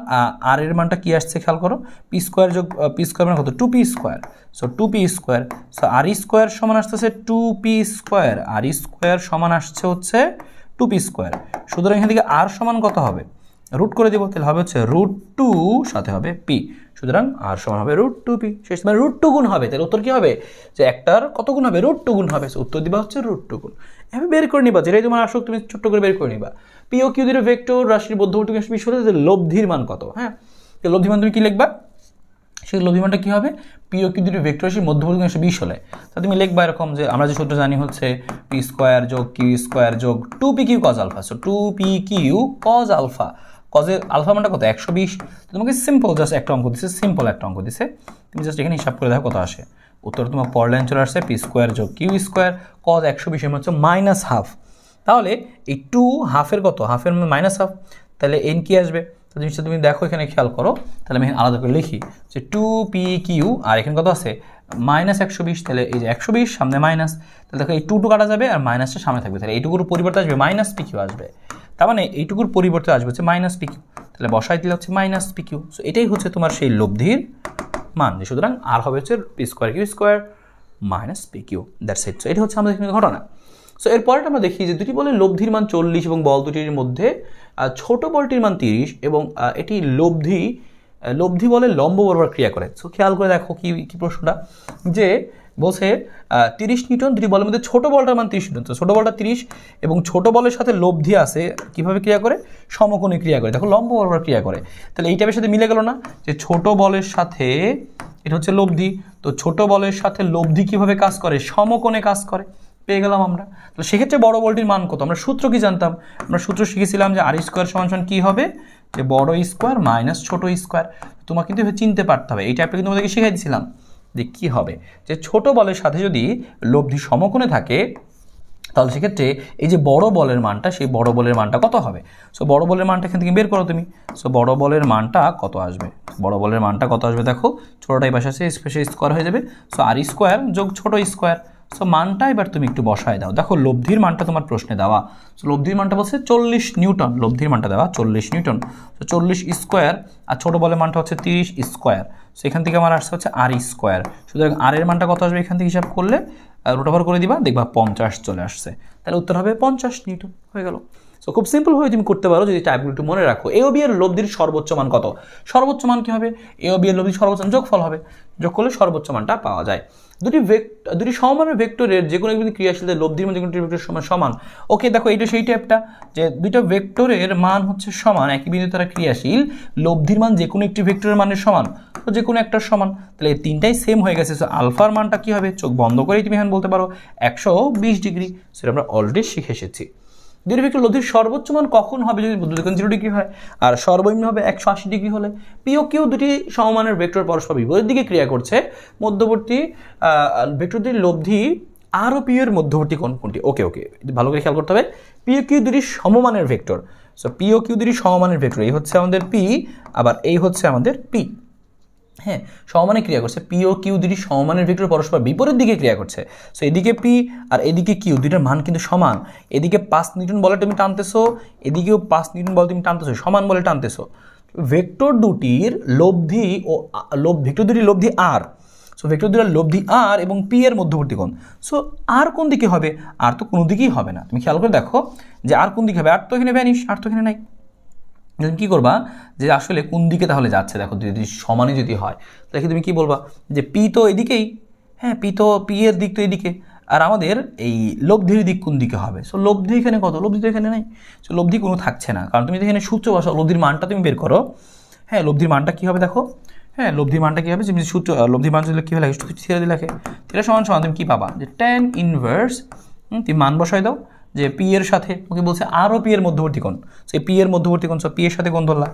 আর এর মানটা কি আসছে খেয়াল করো, পি স্কোয়ার যোগ পি স্কোয়ার মানে কত 2p square, so 2p square, so R square সমান আসতেছে 2p স্কোয়ার, আর স্কোয়ার সমান আসছে হচ্ছে 2p স্কোয়ার, সুতরাং এখান থেকে আর সমান কত হবে, রুট করে দেবো, তাহলে হবে হচ্ছে √2 সাথে হবে পি, সুতরাং আর সমান হবে √2p, শেষ মানে √2 গুণ হবে, তাহলে উত্তর কি হবে যে একটার কত গুণ হবে, √2 গুণ হবে, উত্তর দিবা হচ্ছে √2 গুণ। এভাবে বের করে নিবা, যেটাই তোমার আসুক তুমি ছোট্ট করে বের করে নিবা, পি ও কিউ দুটো ভেক্টর রাশির মধ্যবর্তী বিশ হলে লব্ধির মান কত, হ্যাঁ লব্ধির মান তুমি কি লিখবা, সেই লব্ধির মানটা কী হবে, পি ও কিউ দুটো ভেক্টর রাশির মধ্যবর্তী 20 হলে, তা তুমি লিখবা এরকম যে আমরা যে সূত্র জানি হচ্ছে পি স্কোয়ার যোগ কিউ স্কোয়ার যোগ 2p Q cos alpha, so 2p Q cos alpha, কজের আলফা মানটা কত 120, তোমাকে সিম্পল জাস্ট একটা অঙ্ক দিছে, তুমি জাস্ট এখানে হিসাব করে দেখো কত আসে, উত্তর তোমার পর লাইন চলে আসছে পি স্কোয়ার যোগ কিউ স্কোয়ার কজ 120 হচ্ছে -1/2, তাহলে এই 2 হাফের কত, হাফের মাইনাস হাফ, তাহলে এন কি আসবে, তো জিনিসটা তুমি দেখো এখানে খেয়াল করো, তাহলে আমি আলাদা করে লিখি যে 2p কিউ আর এখানে কত আছে -120, তাহলে এই যে 120 সামনে মাইনাস, তাহলে দেখো এই 2 কাটা যাবে আর মাইনাসটা সামনে থাকবে, তাহলে এইটুকুর পরিবর্তে আসবে -pq আসবে, তার মানে এইটুকুর পরিবর্তে আসবে হচ্ছে -pq, তাহলে বসাই দিলে হচ্ছে -pq, সো এটাই হচ্ছে তোমার সেই লব্ধির মান, যে সুতরাং আর হবে হচ্ছে P square Q square -pq, that's it. So এটা হচ্ছে আমাদের এখানে ঘটনা। সো এরপরটা আমরা দেখি যে দুটি বলের লব্ধির মান 40 এবং বল দুটির মধ্যে ছোট বলটির মান 30 এবং এটি লব্ধি বলে লম্ব বরাবর ক্রিয়া করে। সো খেয়াল করে দেখো কি প্রশ্নটা, যে বলছে 30 নিউটন, দুটি বলের মধ্যে ছোট বলটার মান 30 নিউটন। তো ছোট বলটা 30 এবং ছোট বলের সাথে লব্ধি আছে, কিভাবে ক্রিয়া করে? সমকোণে ক্রিয়া করে। দেখো লম্ব বরাবর ক্রিয়া করে, তাহলে এই টাইপের সাথে মিলে গেল না যে ছোট বলের সাথে এটা হচ্ছে লব্ধি, তো ছোট বলের সাথে লব্ধি কিভাবে কাজ করে? সমকোণে কাজ করে, পেয়ে গেলাম আমরা। তাহলে সেক্ষেত্রে বড় বলটির মান কত? আমরা সূত্র কি জানতাম? আমরা সূত্র শিখেছিলাম যে আর স্কোয়ার সমান সমান কী হবে, যে বড় স্কোয়ার মাইনাস ছোট স্কোয়ার। তোমাকে কিন্তু চিনতে পারতে হবে, এই টাইপটা কিন্তু তোমাদেরকে শিখাই দিয়েছিলাম যে কী হবে, যে ছোট বলের সাথে যদি লব্ধি সমকোণে থাকে তাহলে সেক্ষেত্রে এই যে বড় বলের মানটা, সেই বড় বলের মানটা কত হবে? সো বড় বলের মানটা এখান থেকে বের করো তুমি। সো বড় বলের মানটা কত আসবে? বড় বলের মানটা কত আসবে? দেখো ছোটোটাই পাশে আছে, স্পেশাল স্কোয়ার হয়ে যাবে। সো আর স্কোয়ার যোগ ছোট স্কোয়ার। সো মানটা এবার তুমি একটু বসায় দাও। দেখো লব্ধির মানটা তোমার প্রশ্নে দেওয়া, সো লব্ধির মানটা বলছে 40 নিউটন, লব্ধির মানটা দেওয়া 40 নিউটন। সো 40 স্কোয়ার, আর ছোটো বলের মানটা হচ্ছে 30 স্কোয়ার। সো এখান থেকে আমার আসছে হচ্ছে আর স্কোয়ার। সুতরাং আর এর মানটা কত আসবে এখান থেকে হিসাব করলে রুট ওভার করে দিবা, দেখবা 50 চলে আসছে। তাহলে উত্তর হবে 50 নিউটন, হয়ে গেল। সো খুব সিম্পল হয়ে তুমি করতে পারো যদি টাইপগুলো একটু মনে রাখো। এ ও বি এর লব্ধির সর্বোচ্চ মান কত? সর্বোচ্চ মান কি হবে? এ ও বি এর লব্ধির সর্বোচ্চ মান যোগফল হবে, যোগ করলে সর্বোচ্চ মানটা পাওয়া যায়। দুটি সমমানের ভেক্টরের যে কোনো একটি ক্রিয়াশীলদের লব্ধির মধ্যে কোনো ভেক্টর সমান সমান। ওকে দেখো এইটা সেই টাইপটা যে দুইটা ভেক্টরের মান হচ্ছে সমান, একই বিন্দুতে তারা ক্রিয়াশীল, লব্ধির মান যে কোনো একটি ভেক্টরের মানের সমান, তো যে কোনো একটার সমান। তাহলে এই তিনটাই সেম হয়ে গেছে। সো আলফার মানটা কী হবে? চোখ বন্ধ করেই তুমি এখন বলতে পারো 120 ডিগ্রি। সেটা আমরা অলরেডি শিখে এসেছি। দুটি ভেক্টর লব্ধির সর্বোচ্চ মান কখন হবে? যদি দুটোখান 0 ডিগ্রি হয়, আর সর্বনিম্ন হবে 180 ডিগ্রি হলে। পি ও কিউ দুটি সমমানের ভেক্টর পরস্পর বিপরীত দিকে ক্রিয়া করছে, মধ্যবর্তী ভেক্টরটির লব্ধি আর ও পি এর মধ্যবর্তী কোণ কোনটি? ওকে ওকে, ভালো করে খেয়াল করতে হবে। পি ও কিউ দুটি সমমানের vector. So P O Q দুটি সমমানের ভেক্টর, এই হচ্ছে আমাদের পি, আবার এই হচ্ছে আমাদের পি। হ্যাঁ, সমমানে ক্রিয়া করছে। পি ও কিউ দুটি সমমানের ভেক্টর পরস্পর বিপরীত দিকে ক্রিয়া করছে। সো এদিকে পি আর এদিকে কিউ দুইটার মান কিন্তু সমান। এদিকে 5 নিউটন বলে তুমি টানতেছো, এদিকেও 5 নিউটন বলে তুমি টানতেছো, সমান বলে টানতেছো। ভেক্টর দুটির লব্ধি ও ভেক্টর দুটির লব্ধি আর, সো ভেক্টর দুটির লব্ধি আর এবং পি এর মধ্যবর্তী কোণ। সো আর কোন দিকে হবে? আর তো কোনো দিকেই হবে না। তুমি খেয়াল করে দেখো যে আর কোন দিকে হবে? আর তো এখানে ভ্যানিশ, আর তো এখানে নাই। তুমি কী করবা যে আসলে কোন দিকে তাহলে যাচ্ছে? দেখো যদি সমানে যদি হয় তাহলে তুমি কি বলবা যে পি তো এদিকেই, হ্যাঁ পি এর দিক তো এদিকে, আর আমাদের এই লব্ধির দিক কোন দিকে হবে? সো লব্ধি এখানে কত? লব্ধি তো এখানে নাই। সো লব্ধি কোনো থাকছে না, কারণ তুমি এখানে সূত্র বসাও, লব্ধির মানটা তুমি বের করো। হ্যাঁ, লব্ধির মানটা কী হবে দেখো, হ্যাঁ লব্ধির মানটা কী হবে? যে সূত্র লব্ধির মান যদি কীভাবে লাগে ছেড়ে দিয়ে লেখে, এটা সমান সমান তুমি কী পাবা? যে tan ইনভার্স, তুমি মান বসাই দাও যে পি এর সাথে, ওকে বলছে আর ও পি এর মধ্যবর্তী কোণ, সো পি এর মধ্যবর্তী কোণ, সো পি এর সাথে কোণ ধরলা,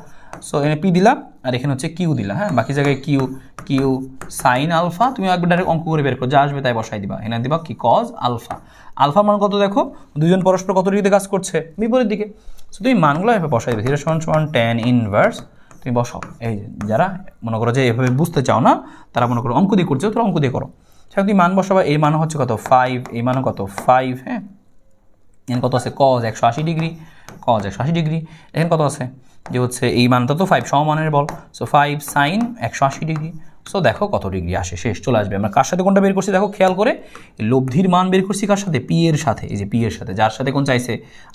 সো এখানে পি দিলা আর এখানে হচ্ছে কিউ দিলা। হ্যাঁ, বাকি জায়গায় কিউ সাইন আলফা, তুমি একবার ডাইরেক্ট অঙ্ক করে বের করো, যা আসবে তাই বসাই দিবা। এখানে দিবা কি কজ আলফা। আলফার মান কত দেখো? দুজন পরস্পর কত ডিগ্রিতে কাজ করছে? বিপরীত দিকে। সো তুমি মানগুলো এভাবে বসাই দেবে, থিটা সমান সমান tan ইনভার্স, তুমি বসাও। এই যারা মনে করো যে এভাবে বুঝতে চাও না, তারা মনে করো অঙ্ক দিয়ে করছো, তোরা অঙ্ক দিয়ে করো। সেখানে তুমি মান বসাবা, এই মান হচ্ছে কত 5, এই মানও কত 5। হ্যাঁ, এখানে কত আছে? Cos 180 degree, cos 180 degree. এখানে কত আছে? যে হচ্ছে এই মানটা তো 5 সমমানের বল, সো 5 সাইন 180 ডিগ্রি। সো দেখো কত ডিগ্রি আসে, শেষ চলে আসবে। আমরা কার সাথে কোনটা বের করছি দেখো খেয়াল করে, লব্ধির মান বের করছি কার সাথে? পি এর সাথে। এই যে পি এর সাথে, যার সাথে কোন চাইছে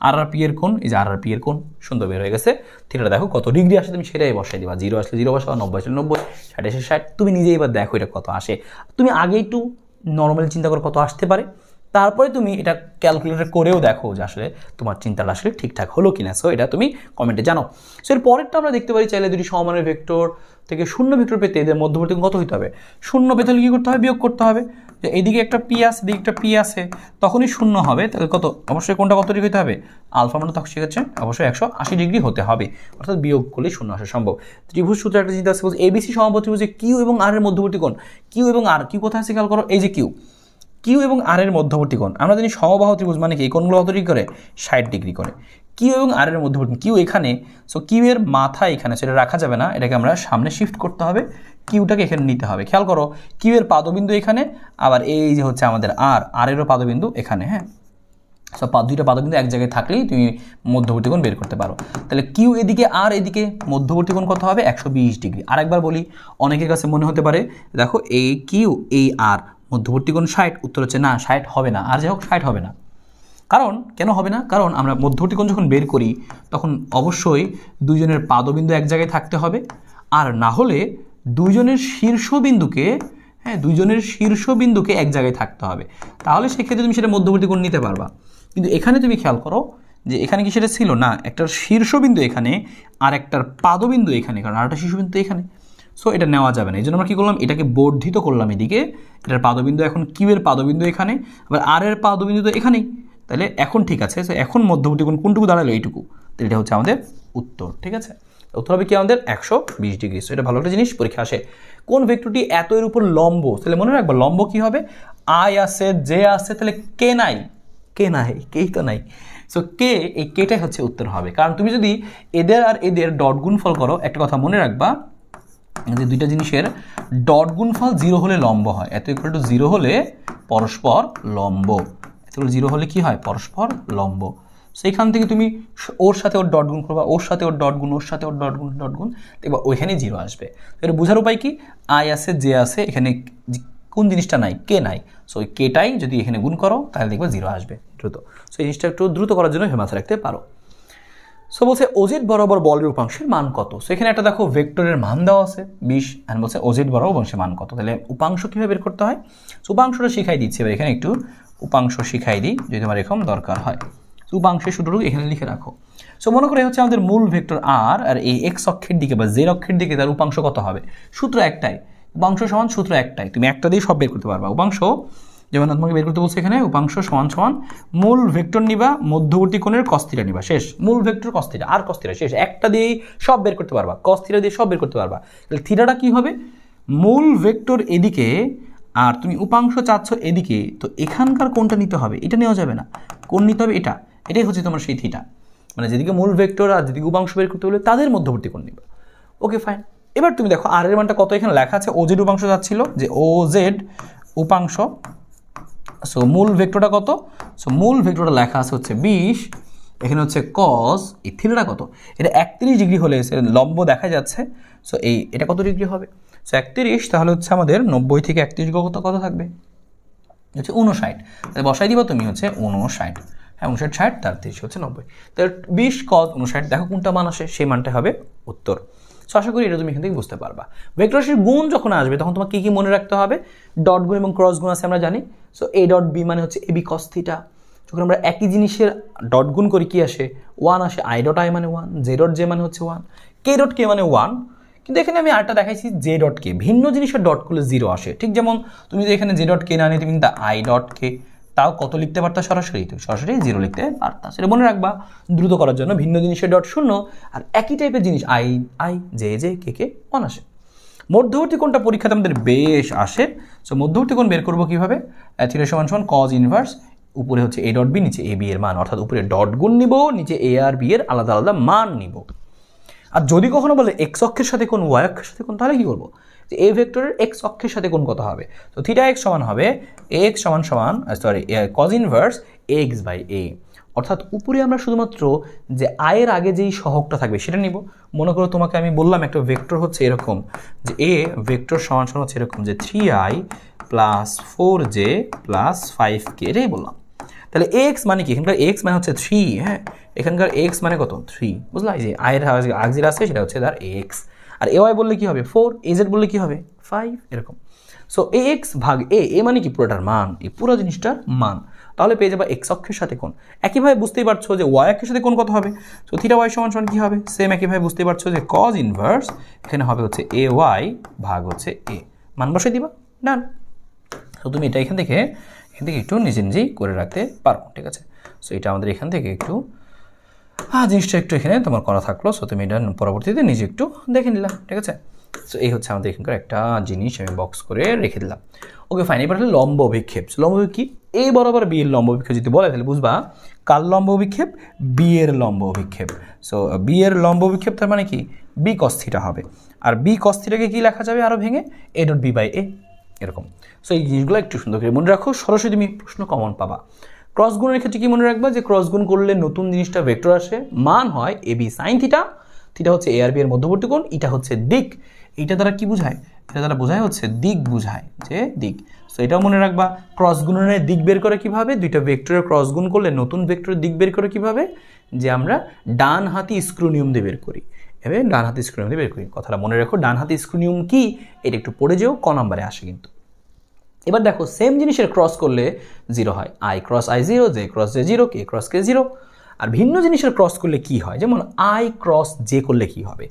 আর পি এর কোণ, এই যে আর পি এর কোণ, সুন্দর বের হয়ে গেছে। থিটাটা দেখো কত ডিগ্রি আসে, তুমি সেটাই বসাই দিবা। 0 আসলে 0 বসাবা, 90 আসলে 90, 60 আসলে 60। তুমি নিজেই এবার দেখো এটা কত আসে। তুমি আগে একটু নর্মালি চিন্তা করো কত আসতে পারে, তারপরে তুমি এটা ক্যালকুলেটর করেও দেখো যে আসলে তোমার চিন্তাটা আসলে ঠিকঠাক হলো কিনা। সো এটা তুমি কমেন্টে জানাও। সো এর পরেরটা আমরা দেখতে পারি, চাইলে দুটি সমমানের ভেক্টর থেকে শূন্য ভেক্টর পেতে এদের মধ্যবর্তী কত হতে হবে? শূন্য পেতে হলে কী করতে হবে? বিয়োগ করতে হবে। যে এইদিকে একটা পি আছে, এদিকে একটা পি আছে, তখনই শূন্য হবে। তাহলে কত? অবশ্যই কোনটা কত ডিগ্রি হতে হবে? আলফা মানে তখন শিখেছে অবশ্যই 180 ডিগ্রি হতে হবে, অর্থাৎ বিয়োগ করলেই শূন্য আসা সম্ভব। ত্রিভুজ সূত্র একটা চিন্তা আছে, এবিসি সমবাহু ত্রিভুজে কিউ এবং আর এর মধ্যবর্তী কোণ। কিউ এবং আর, কিউ কোথায় আছে খেয়াল করো, এই যে কিউ এবং আর এর মধ্যবর্তী কোণ। আমরা জানি সমবাহু ত্রিভুজ মানে কি, এই কোণগুলো কত ডিগ্রি করে? 60 ডিগ্রি করে। কিউ এবং আর এর মধ্যবর্তী, কিউ এখানে, সো কিউ এর মাথা এখানে, সেটা রাখা যাবে না, এটাকে আমরা সামনে শিফট করতে হবে, কিউটাকে এখানে নিতে হবে। খেয়াল করো কিউ এর পাদবিন্দু এখানে, আবার এই যে হচ্ছে আমাদের আর এরও পাদবিন্দু এখানে। হ্যাঁ, সো দুইটা পাদবিন্দু এক জায়গায় থাকলেই তুমি মধ্যবর্তী কোণ বের করতে পারো। তাহলে কিউ এদিকে আর এদিকে মধ্যবর্তী কোণ কত হবে? 120 ডিগ্রি। আরেকবার বলি, অনেকের কাছে মনে হতে পারে দেখো এই কিউ এই আর মধ্যবর্তী কোণ 60, উত্তর হচ্ছে না 60 হবে না। আর যাই হোক 60 হবে না, কারণ কেন হবে না? কারণ আমরা মধ্যবর্তী কোণ যখন বের করি তখন অবশ্যই দুইজনের পাদবিন্দু এক জায়গায় থাকতে হবে, আর না হলে দুইজনের শীর্ষবিন্দুকে, হ্যাঁ, দুইজনের শীর্ষবিন্দুকে এক জায়গায় থাকতে হবে, তাহলে সেক্ষেত্রে তুমি সেটা মধ্যবর্তী কোণ নিতে পারবা। কিন্তু এখানে তুমি খেয়াল করো যে এখানে কি সেটা ছিল না, একটার শীর্ষবিন্দু এখানে আর একটার পাদবিন্দু এখানে, কারণ আরেকটা শীর্ষবিন্দু এখানে। সো এটা নেওয়া যাবে না, এই জন্য আমরা কী করলাম, এটাকে বর্ধিত করলাম এদিকে। এটার পাদবিন্দু এখন কিউ এর পাদবিন্দু এখানে, আবার আর এর পাদবিন্দু তো এখানেই, তাহলে এখন ঠিক আছে। সো এখন মধ্যবর্তী কোণ কোনটুকু দাঁড়ালো, এইটুকু। তো এটা হচ্ছে আমাদের উত্তর, ঠিক আছে। উত্তর হবে কি আমাদের 120 ডিগ্রি। সো এটা ভালো একটা জিনিস, পরীক্ষা আসে কোন ভেক্টরটি এত এর উপর লম্ব, তাহলে মনে রাখবা লম্ব কি হবে, আই আছে, জে আছে, তাহলে কে নাই, কে নাই, কেই তো নাই। সো কে, এই কেটাই হচ্ছে উত্তর হবে। কারণ তুমি যদি এদের আর এদের ডট গুণফল করো, একটা কথা মনে রাখবা যে দুইটা জিনিসের ডট গুণফল 0 হলে লম্ব হয়। এত ইকুয়াল টু 0 হলে পরস্পর লম্ব, এত 0 হলে কি হয়, পরস্পর লম্ব। সেইখান থেকে তুমি ওর সাথে ওর ডট গুণ করবা, ওর সাথে ওর ডট গুণ, ওর সাথে ওর ডট গুণ, দেখবা ওইখানে 0 আসবে। এটা বোঝার উপায় কি, আই আছে, জে আছে, এখানে কোন জিনিসটা নাই, কে নাই। সো ওই কেটাই যদি এখানে গুণ করো তাহলে দেখবা 0 আসবে দ্রুত। সো এই জিনিসটা একটু দ্রুত করার জন্য মাথায় রাখতে পারো। সো বলছে ওজেড বরাবর বলের উপাংশের মান কত। সো এখানে একটা দেখো ভেক্টরের মান দেওয়া আছে 20, আর বলছে ওজেড বরাবর উপাংশের মান কত। তাহলে উপাংশ কীভাবে বের করতে হয়, সো উপাংশটা শিখাই দিচ্ছে। এবার এখানে একটু উপাংশ শিখাই দিই যদি তোমার এরকম দরকার হয়। উপাংশের সূত্রটুকু এখানে লিখে রাখো। সো মনে করে হচ্ছে আমাদের মূল ভেক্টর আর, আর এই এক্স অক্ষের দিকে বা জেড অক্ষের দিকে তার উপাংশ কত হবে, সূত্র একটাই, উপাংশ সমান সূত্র একটাই, তুমি একটা দিয়ে সব বের করতে পারবা। উপাংশ যেমন তোমাকে বের করতে বলছে এখানে, উপাংশ সমান সমান মূল ভেক্টর নিবা, মধ্যবর্তী কোণের cos θ নিবা, শেষ। মূল ভেক্টর cos θ আর cos θ, শেষ। একটা দিয়েই সব বের করতে পারবা, cos θ দিয়ে সব বের করতে পারবা। তাহলে থিটাটা কি হবে, মূল ভেক্টর এদিকে আর তুমি উপাংশ চাচ্ছ এদিকে, তো এখানকার কোণটা নিতে হবে, এটা নেওয়া যাবে না, কোণ নিতে হবে এটা। এটাই হচ্ছে তোমার সেই থিটা, মানে যেদিকে মূল ভেক্টর আর যেদিকে উপাংশ বের করতে হলে তাদের মধ্যবর্তী কোণ নিবা। Okay fine. এবার তুমি দেখো আর এর মানটা কত, এখানে লেখা আছে ওজেড উপাংশ যাচ্ছিল, যে ওজেড উপাংশ। সো মূল ভেক্টরটা কত, সো মূল ভেক্টরটা লেখা আছে হচ্ছে 20, এখানে হচ্ছে কস, এই থিটাটা কত, এটা 31 ডিগ্রি হলে লম্ব দেখা যাচ্ছে। সো এটা কত ডিগ্রি হবে, সো 31, তাহলে হচ্ছে আমাদের 90 থেকে 31 কত থাকবে, হচ্ছে 59। তাহলে বসাই দিবা তুমি হচ্ছে 59, হ্যাঁ 59, 60, তার 30 হচ্ছে 90। তাহলে 20 cos 59, দেখো কোনটা মান আসে, সেই মানটা হবে উত্তর। সো আশা করি এটা তুমি এখান থেকে বুঝতে পারবা। ভেক্টর রাশির গুণ যখন আসবে তখন তোমাকে কি মনে রাখতে হবে, ডট গুণ এবং ক্রস গুণ আছে আমরা জানি। সো এ ডট বি মানে হচ্ছে এবি cos θ। যখন আমরা একই জিনিসের ডট গুণ করি কি আসে, 1 আসে, আই ডট আই মানে 1, জে ডট জে মানে হচ্ছে 1, কে ডট কে মানে 1। কিন্তু এখানে আমি আরেকটা দেখাইছি জে ডট কে, ভিন্ন জিনিসের ডট করলে 0 আসে। ঠিক যেমন তুমি যদি এখানে জে ডট কে না নিয়ে তুমি কিন্তু আই ডট কে, তাও কত লিখতে পারতা, সরাসরি তো সরাসরি 0 লিখতে পারতা। সেটা মনে রাখবা দ্রুত করার জন্য, ভিন্ন জিনিসের ডট 0 আর একই টাইপের জিনিস আই আই, জে জে, কে কে 1 আসে। মধ্যবর্তী কোণটা পরীক্ষাতে আমাদের বেশ আসে। সো মধ্যবর্তী কোণ বের করবো কীভাবে, থিটা সমান সমান কজ ইনভার্স, উপরে হচ্ছে এ ডট বি, নিচে এ বি এর মান, অর্থাৎ উপরে ডট গুণ নিব, নিচে এ আর বি এর আলাদা আলাদা মান নিব। আর যদি কখনো বলে এক্স অক্ষের সাথে কোণ, ওয়াই অক্ষের সাথে কোণ, তাহলে কী করবো, যে এ ভেক্টরের এক্স অক্ষের সাথে কোণ কত হবে। তো থিটা এক্স সমান হবে এক্স সমান কজ ইনভার্স এক্স বাই এ। অর্থাৎ উপরে আমরা শুধুমাত্র যে আয়ের আগে যেই সহগটা থাকবে সেটা নিব। মনে করো তোমাকে আমি বললাম একটা ভেক্টর হচ্ছে এরকম, যে এ ভেক্টর সমান সমান হচ্ছে এরকম, যে 3i plus 4j plus 5k, এটাই বললাম। তাহলে এক্স মানে কি, এখানকার এক্স মানে হচ্ছে 3, হ্যাঁ এখানকার এক্স মানে কত 3, বুঝলা, এই যে আয়ের আগ যেটা আছে সেটা হচ্ছে তার এক্স। আর এ ওয়াই বললে কি হবে 4, এজেড বললে কি হবে 5, এরকম। সো এ এক্স ভাগ এ মানে কি পুরোটার মান, এই পুরো জিনিসটার মান। তাহলে পেয়ে যাবে এক্স অক্ষের সাথে কোণ। একইভাবে বুঝতেই পারছো যে ওয়াই অক্ষের সাথে কোণ কত হবে, সো থিটা ওয়াই সমান সমান কি হবে, সেম একইভাবে বুঝতেই পারছো যে কজ ইনভার্স এখানে হবে হচ্ছে এ ওয়াই ভাগ হচ্ছে এ, মান বসাই দিবা, ডান। তো তুমি এটা এখান থেকে একটু নিজেই করে রাখতে পারো, ঠিক আছে। সো এটা আমাদের এখান থেকে একটু জিনিসটা একটু এখানে তোমার করা থাকলো। সো তুমি এটা পরবর্তীতে নিজে একটু দেখে নিলাম, ঠিক আছে। সো এই হচ্ছে আমাদের এখানকার একটা জিনিস আমি বক্স করে রেখে দিলাম। Okay fine. এবার হলো লম্ব অভিক্ষেপ। লম্ব অভিক্ষেপ কি, এ বরাবর বি এর লম্ব অভিক্ষেপ যদি বলে তাহলে বুঝবা কার লম্ব অভিক্ষেপ, বি এর লম্ব অভিক্ষেপ। সো বি এর লম্ব অভিক্ষেপ তার মানে কি, বি cos θ হবে। আর বি cos θ কে কি লেখা যাবে আরও ভেঙে, এ ডট বি বাই এ, এরকম। সো এই জিনিসগুলো একটু সুন্দর করে মনে রাখো, সরাসরি তুমি প্রশ্ন কমন পাবা। ক্রস গুণের ক্ষেত্রে কি মনে রাখবা, যে ক্রস গুণ করলে নতুন জিনিসটা ভেক্টর আসে, মান হয় A B sine theta, theta হচ্ছে এ আর বি এর মধ্যবর্তী কোণ, এটা হচ্ছে দিক। এইটা দ্বারা কি বোঝায়, এটা দ্বারা বোঝায় হচ্ছে দিক বোঝায়, যে দিক। সো এটাও মনে রাখবা। ক্রস গুণনের দিক বের করে কিভাবে, দুইটা ভেক্টরের ক্রস গুণ করলে নতুন ভেক্টরের দিক বের করে কিভাবে, যে আমরা ডান হাতি স্ক্রু নিয়ম দিয়ে বের করি, এভাবে ডান হাতি স্ক্রু নিয়ম দিয়ে বের করি। কথাটা মনে রাখো, ডান হাতি স্ক্রু নিয়ম কি এটা একটু পড়ে যেও, ক নাম্বারে আসে কিন্তু। এবার দেখো সেম জিনিসের ক্রস করলে 0 হয়, I cross I 0, J cross J 0, K cross কে 0। আর ভিন্ন জিনিসের ক্রস করলে কি হয়, যেমন আই ক্রস জে করলে কি হবে,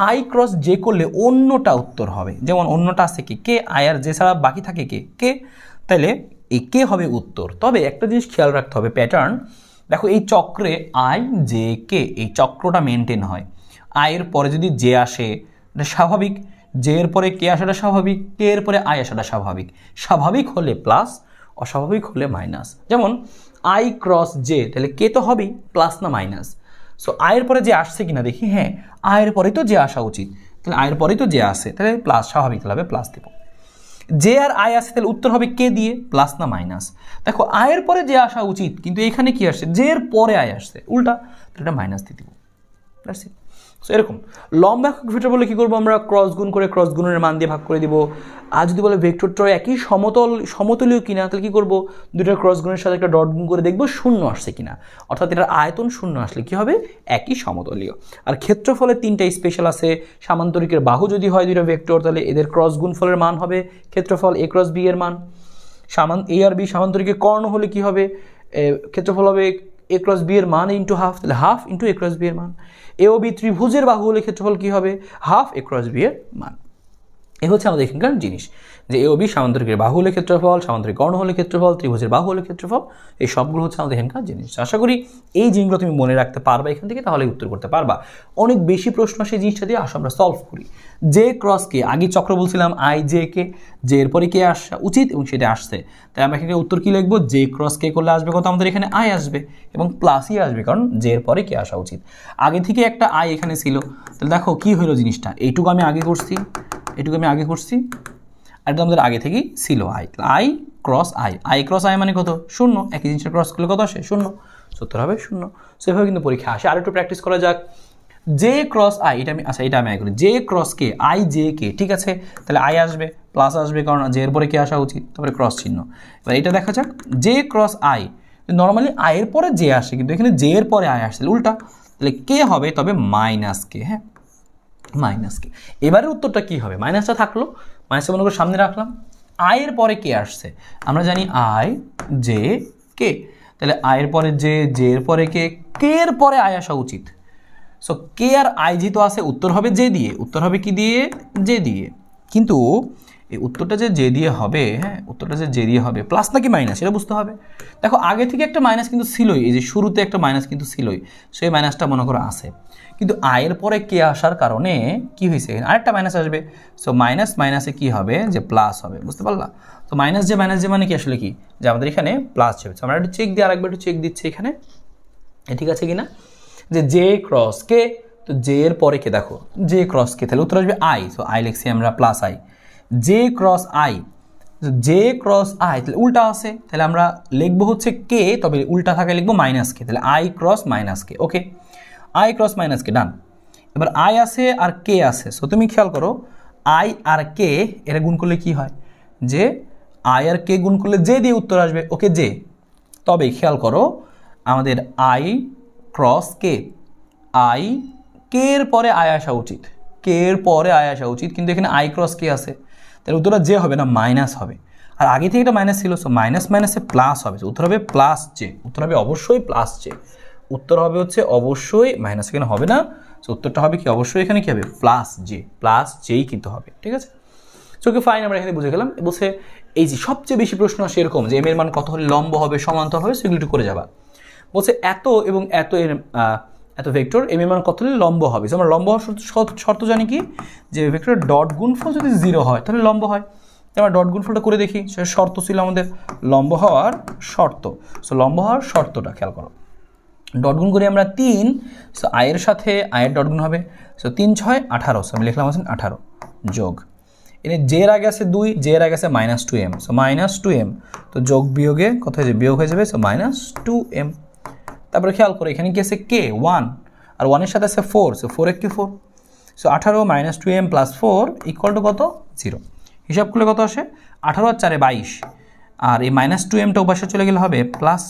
আই ক্রস জে করলে অন্যটা উত্তর হবে, যেমন অন্যটা আছে কি কে, আই আর জে ছাড়া বাকি থাকে কে কে, তাইলে এই কে হবে উত্তর। তবে একটা জিনিস খেয়াল রাখতে হবে, প্যাটার্ন দেখো এই চক্রে আই জে কে এই চক্রটা মেনটেন হয়। আয়ের পরে যদি জে আসে এটা স্বাভাবিক, জে এর পরে কে আসাটা স্বাভাবিক, কে এর পরে আই আসাটা স্বাভাবিক, স্বাভাবিক হলে প্লাস, অস্বাভাবিক হলে মাইনাস। যেমন আই ক্রস জে, তাহলে কে তো হবেই, প্লাস না মাইনাস। সো আয়ের পরে যে আসছে কিনা দেখি, হ্যাঁ আয়ের পরেই তো যে আসা উচিত, তাহলে আয়ের পরেই তো যে আসে, তাহলে প্লাস, স্বাভাবিক হবে প্লাস দেব। যে আর আয় আসে তাহলে উত্তর হবে কে দিয়ে, প্লাস না মাইনাস। দেখো আয়ের পরে যে আসা উচিত, কিন্তু এখানে কি আসছে, যে এর পরে আয় আসছে, উল্টা, তাহলে এটা মাইনাস দিয়ে দিব। That's it. সো এরকম লম্ব একক ভেক্টর বলে কী করবো আমরা, ক্রস গুণ করে ক্রস গুণের মান দিয়ে ভাগ করে দিব। আর যদি বলে ভেক্টরটা একই সমতলীয় কিনা, তাহলে কী করবো, দুইটার ক্রস গুণের সাথে একটা ডট গুণ করে দেখবো শূন্য আসছে কিনা, অর্থাৎ এটার আয়তন শূন্য আসলে কি হবে, একই সমতলীয়। আর ক্ষেত্রফলের তিনটা স্পেশাল আছে, সামান্তরিকের বাহু যদি হয় দুইটা ভেক্টর, তাহলে এদের ক্রস গুণফলের মান হবে ক্ষেত্রফল এ ক্রস বি এর মান। এ আর বি সামান্তরিকের কর্ণ হলে কি হবে, ক্ষেত্রফল হবে এ ক্রস বি এর মান ইন্টু হাফ, তাহলে হাফ ইন্টু এ ক্রস বি এর মান। এ ও বি ত্রিভুজের বাহু হলে ক্ষেত্রফল কী হবে, হাফ এ ক্রস বি এর মান। এ হচ্ছে আমাদের এখানকার জিনিস, যে এ ও বি সামান্তরিকের বাহু হলে ক্ষেত্রফল, সামান্তরিক কর্ণ হলে ক্ষেত্রফল, ত্রিভুজের বাহু হলে ক্ষেত্রফল, এই সবগুলো হচ্ছে আমাদের এখানকার জিনিস। আশা করি এই জিনিসগুলো তুমি মনে রাখতে পারবা এখান থেকে, তাহলে উত্তর করতে পারবা। অনেক বেশি প্রশ্ন সেই জিনিসটা দিয়ে আসো আমরা সলভ করি। জে ক্রস কে, আগে চক্র বলছিলাম আই জে কে, জে এর পরে কে আসা উচিত এবং সেটা আসছে, তাই আমরা এখানে উত্তর কি লিখবো, জে ক্রস কে করলে আসবে কত, আমাদের এখানে আই আসবে এবং প্লাসই আসবে, কারণ জে এর পরে কে আসা উচিত। আগে থেকে একটা আই এখানে ছিল, তাহলে দেখো কি হলো জিনিসটা, এইটুকু আমি আগে করছি, এটুকু আমি আগে করছি, আর এটা আমাদের আগে থেকেই ছিল I, I cross I, I cross I মানে কত, শূন্য। একই জিনিসটা ক্রস করলে কত আসে, শূন্য, উত্তর হবে শূন্য। সেভাবে কিন্তু পরীক্ষা আসে। আর একটু প্র্যাকটিস করা যাক, জে ক্রস আই, এটা আমি এটা আমি আই করি, J cross K, I J K, ঠিক আছে, তাহলে আই আসবে প্লাস আসবে, কারণ জে এর পরে কে আসা উচিত, তারপরে ক্রস চিহ্ন। এবার এটা দেখা যাক, জে ক্রস আই, নর্মালি আয়ের পরে জে আসে, কিন্তু এখানে জে এর পরে আয় আসছে, উল্টা, তাহলে কে হবে তবে মাইনাস কে, হ্যাঁ মাইনাস কে। এবারের উত্তরটা কি হবে, মাইনাসটা থাকলো, মাইনাসটা মনে করে সামনে রাখলাম, আয়ের পরে কে আসছে, আমরা জানি আই জে কে, তাহলে আয়ের পরে জে, জে এর পরে কে, কে এর পরে আয় আসা উচিত। সো কে আর আই যেহেতু আছে, উত্তর হবে জে দিয়ে, উত্তর হবে কি দিয়ে, জে দিয়ে। কিন্তু এই উত্তরটা যে জে দিয়ে হবে, হ্যাঁ উত্তরটা যে জে দিয়ে হবে, প্লাস নাকি মাইনাস এটা বুঝতে হবে। দেখো আগে থেকে একটা মাইনাস কিন্তু ছিলই, এই যে শুরুতে একটা মাইনাস কিন্তু ছিলই, সেই মাইনাসটা মনে করো আছে, কিন্তু আয়ের পরে কে আসার কারণে কি হয়েছে, আরেকটা মাইনাস আসবে। সো মাইনাস মাইনাসে কি হবে, যে প্লাস হবে, বুঝতে পারলা। তো মাইনাস যে মানে কি আসলে কি, যে আমাদের এখানে প্লাস হবে। আমরা একটু চেক দিয়ে আরেকবার একটু চেক দিচ্ছি এখানে, ঠিক আছে কিনা, যে জে ক্রস কে, তো জে এর পরে কে, দেখো জে ক্রস কে, তাহলে উত্তর আসবে আই, সো আই লিখছি আমরা plus I, J cross I, J cross I, তাহলে উল্টা আছে, তাহলে আমরা লিখবো হচ্ছে কে, তবে উল্টা থাকে লিখবো মাইনাস কে, তাহলে I cross minus K, okay I cross minus K, done. এবার আই আছে আর কে আছে, সো তুমি খেয়াল করো আই আর কে এরা গুণ করলে কি হয়, যে আই আর কে গুণ করলে জে দিয়ে উত্তর আসবে, ওকে জে। তবে খেয়াল করো আমাদের I cross K, I K এর পরে আয় আসা উচিত, কে এর পরে আয় আসা উচিত, কিন্তু এখানে আই ক্রস কে আছে, তাহলে উত্তরটা যে হবে না মাইনাস হবে, আর আগে থেকে এটা মাইনাস ছিল, সো মাইনাস মাইনাসে প্লাস হবে, উত্তর হবে প্লাস জে, উত্তর হবে অবশ্যই প্লাস জে, উত্তর হবে হচ্ছে অবশ্যই মাইনাস, এখানে হবে না, সো উত্তরটা হবে কি অবশ্যই এখানে কি হবে, প্লাস জে, প্লাস জেই কিন্তু হবে, ঠিক আছে। সো ওকে ফাইন, আমরা এখানে বুঝে গেলাম। বলছে এই যে সবচেয়ে বেশি প্রশ্ন আসে এরকম, যে এম এর মান কত হলে লম্ব হবে, সমান্তর হবে, সেগুলো একটু করে যাবা। বলছে এত এবং এত এর এত ভেক্টর এম এর মান কত হলে লম্ব হবে। আমরা লম্ব হওয়ার শর্ত জানি কি, যে ভেক্টরের ডট গুণফল যদি 0 হয় তাহলে লম্ব হয়। আমরা ডট গুণফলটা করে দেখি, সে শর্ত ছিল আমাদের লম্ব হওয়ার শর্ত। সো লম্ব হওয়ার শর্তটা খেয়াল করো, ডট গুণ করি আমরা 3, সো আয়ের সাথে আয়ের ডট গুণ হবে, সো 3 6 18, সো আমি লিখলাম আছেন 18 যোগ, এনে জে এর আগে আছে 2, জে এর আগে আছে -2m, সো -2m, তো যোগ বিয়োগে কত হয়ে যাবে, বিয়োগ হয়ে যাবে, সো -2m। তারপরে খেয়াল করো এখানে কি আছে কে 1, আর 1 এর সাথে আছে 4, so 4 K 4, so 18 -2m + 4 equal to কত, 0। হিসাব করলে কত আসে, 18 আর 4 22, আর এই -2mটা উপাশে চলে গেলে হবে plus,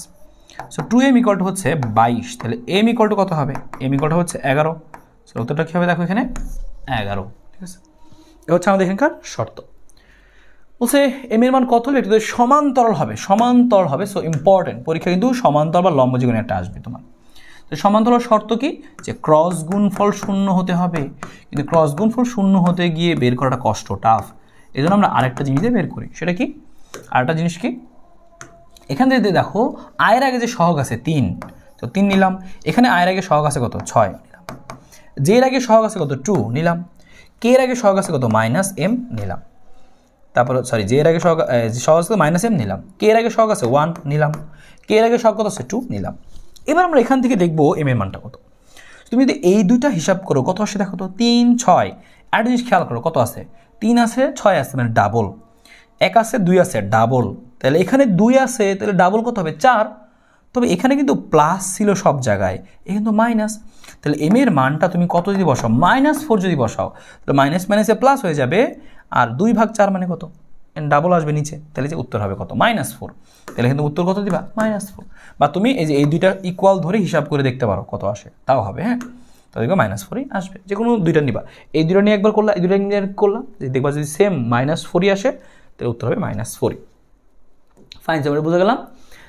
so 2m equal to হচ্ছে 22, তাহলে m ইকুয়াল টু কত হবে, m ইকুয়াল টু হচ্ছে 11, সো উত্তরটা কী হবে দেখো এখানে 11, ঠিক আছে। এ হচ্ছে আমাদের এখানকার শর্ত। বলছে এম এর মান কত হলে এটা সমান্তরাল হবে। সো ইম্পর্টেন্ট, পরীক্ষা কিন্তু সমান্তরাল বা লম্ব যেকোনো একটা আসবে তোমার। তো সমান্তরাল শর্ত কি, যে ক্রস গুণফল শূন্য হতে হবে, কিন্তু ক্রস গুণফল শূন্য হতে গিয়ে বের করাটা কষ্ট, টাফ। এই জন্য আমরা আরেকটা জিনিস দিয়ে বের করি, সেটা কি, আরেকটা জিনিস কি, এখান থেকে দেখো আয়ের আগে যে সহগ আছে 3, তো 3 নিলাম। এখানে আয়ের আগে সহগ আছে কত, 6 নিলাম। জে এর আগে সহগ আছে কত, 2 নিলাম। কে এর আগে সহগ আছে কত, -m নিলাম। তারপর সরি, জে এর আগে সহগ আছে -m নিলাম। কে এর আগে সহগ আছে 1 নিলাম। কে এর আগে সহগ কত আছে 2 নিলাম। এবার আমরা এখান থেকে দেখবো এম এর মানটা কত। তুমি যদি এই দুইটা হিসাব করো কত আসে দেখো তো, 3, 6। একটা জিনিস খেয়াল করো, কত আছে, 3 আছে, 6 আছে, মানে ডাবল। 1 আছে, 2 আছে, ডাবল। তাহলে এখানে 2 আছে, তাহলে ডাবল কত হবে, 4। তবে এখানে কিন্তু প্লাস ছিল সব জায়গায়, এ কিন্তু মাইনাস। তাহলে এম এর মানটা তুমি কত যদি বসাও, -4 যদি বসাও, তাহলে মাইনাস মাইনাসে প্লাস হয়ে যাবে। আর 2/4 মানে কত, ডাবল আসবে নিচে, তাহলে যে উত্তর হবে কত, -4। তাহলে কিন্তু উত্তর কত দিবা, -4। বা তুমি এই যে এই দুইটা ইকুয়াল ধরে হিসাব করে দেখতে পারো কত আসে, তাও হবে। হ্যাঁ, তো দেখবে -4ই আসবে, যে কোনো দুইটা নিবা। এই দুটো নিয়ে একবার করলা, এই দুটো নিয়ে করলা, দেখবা যদি সেম -4ই আসে, তাহলে উত্তর হবে -4ই। ফাইন, আমরা বুঝে গেলাম।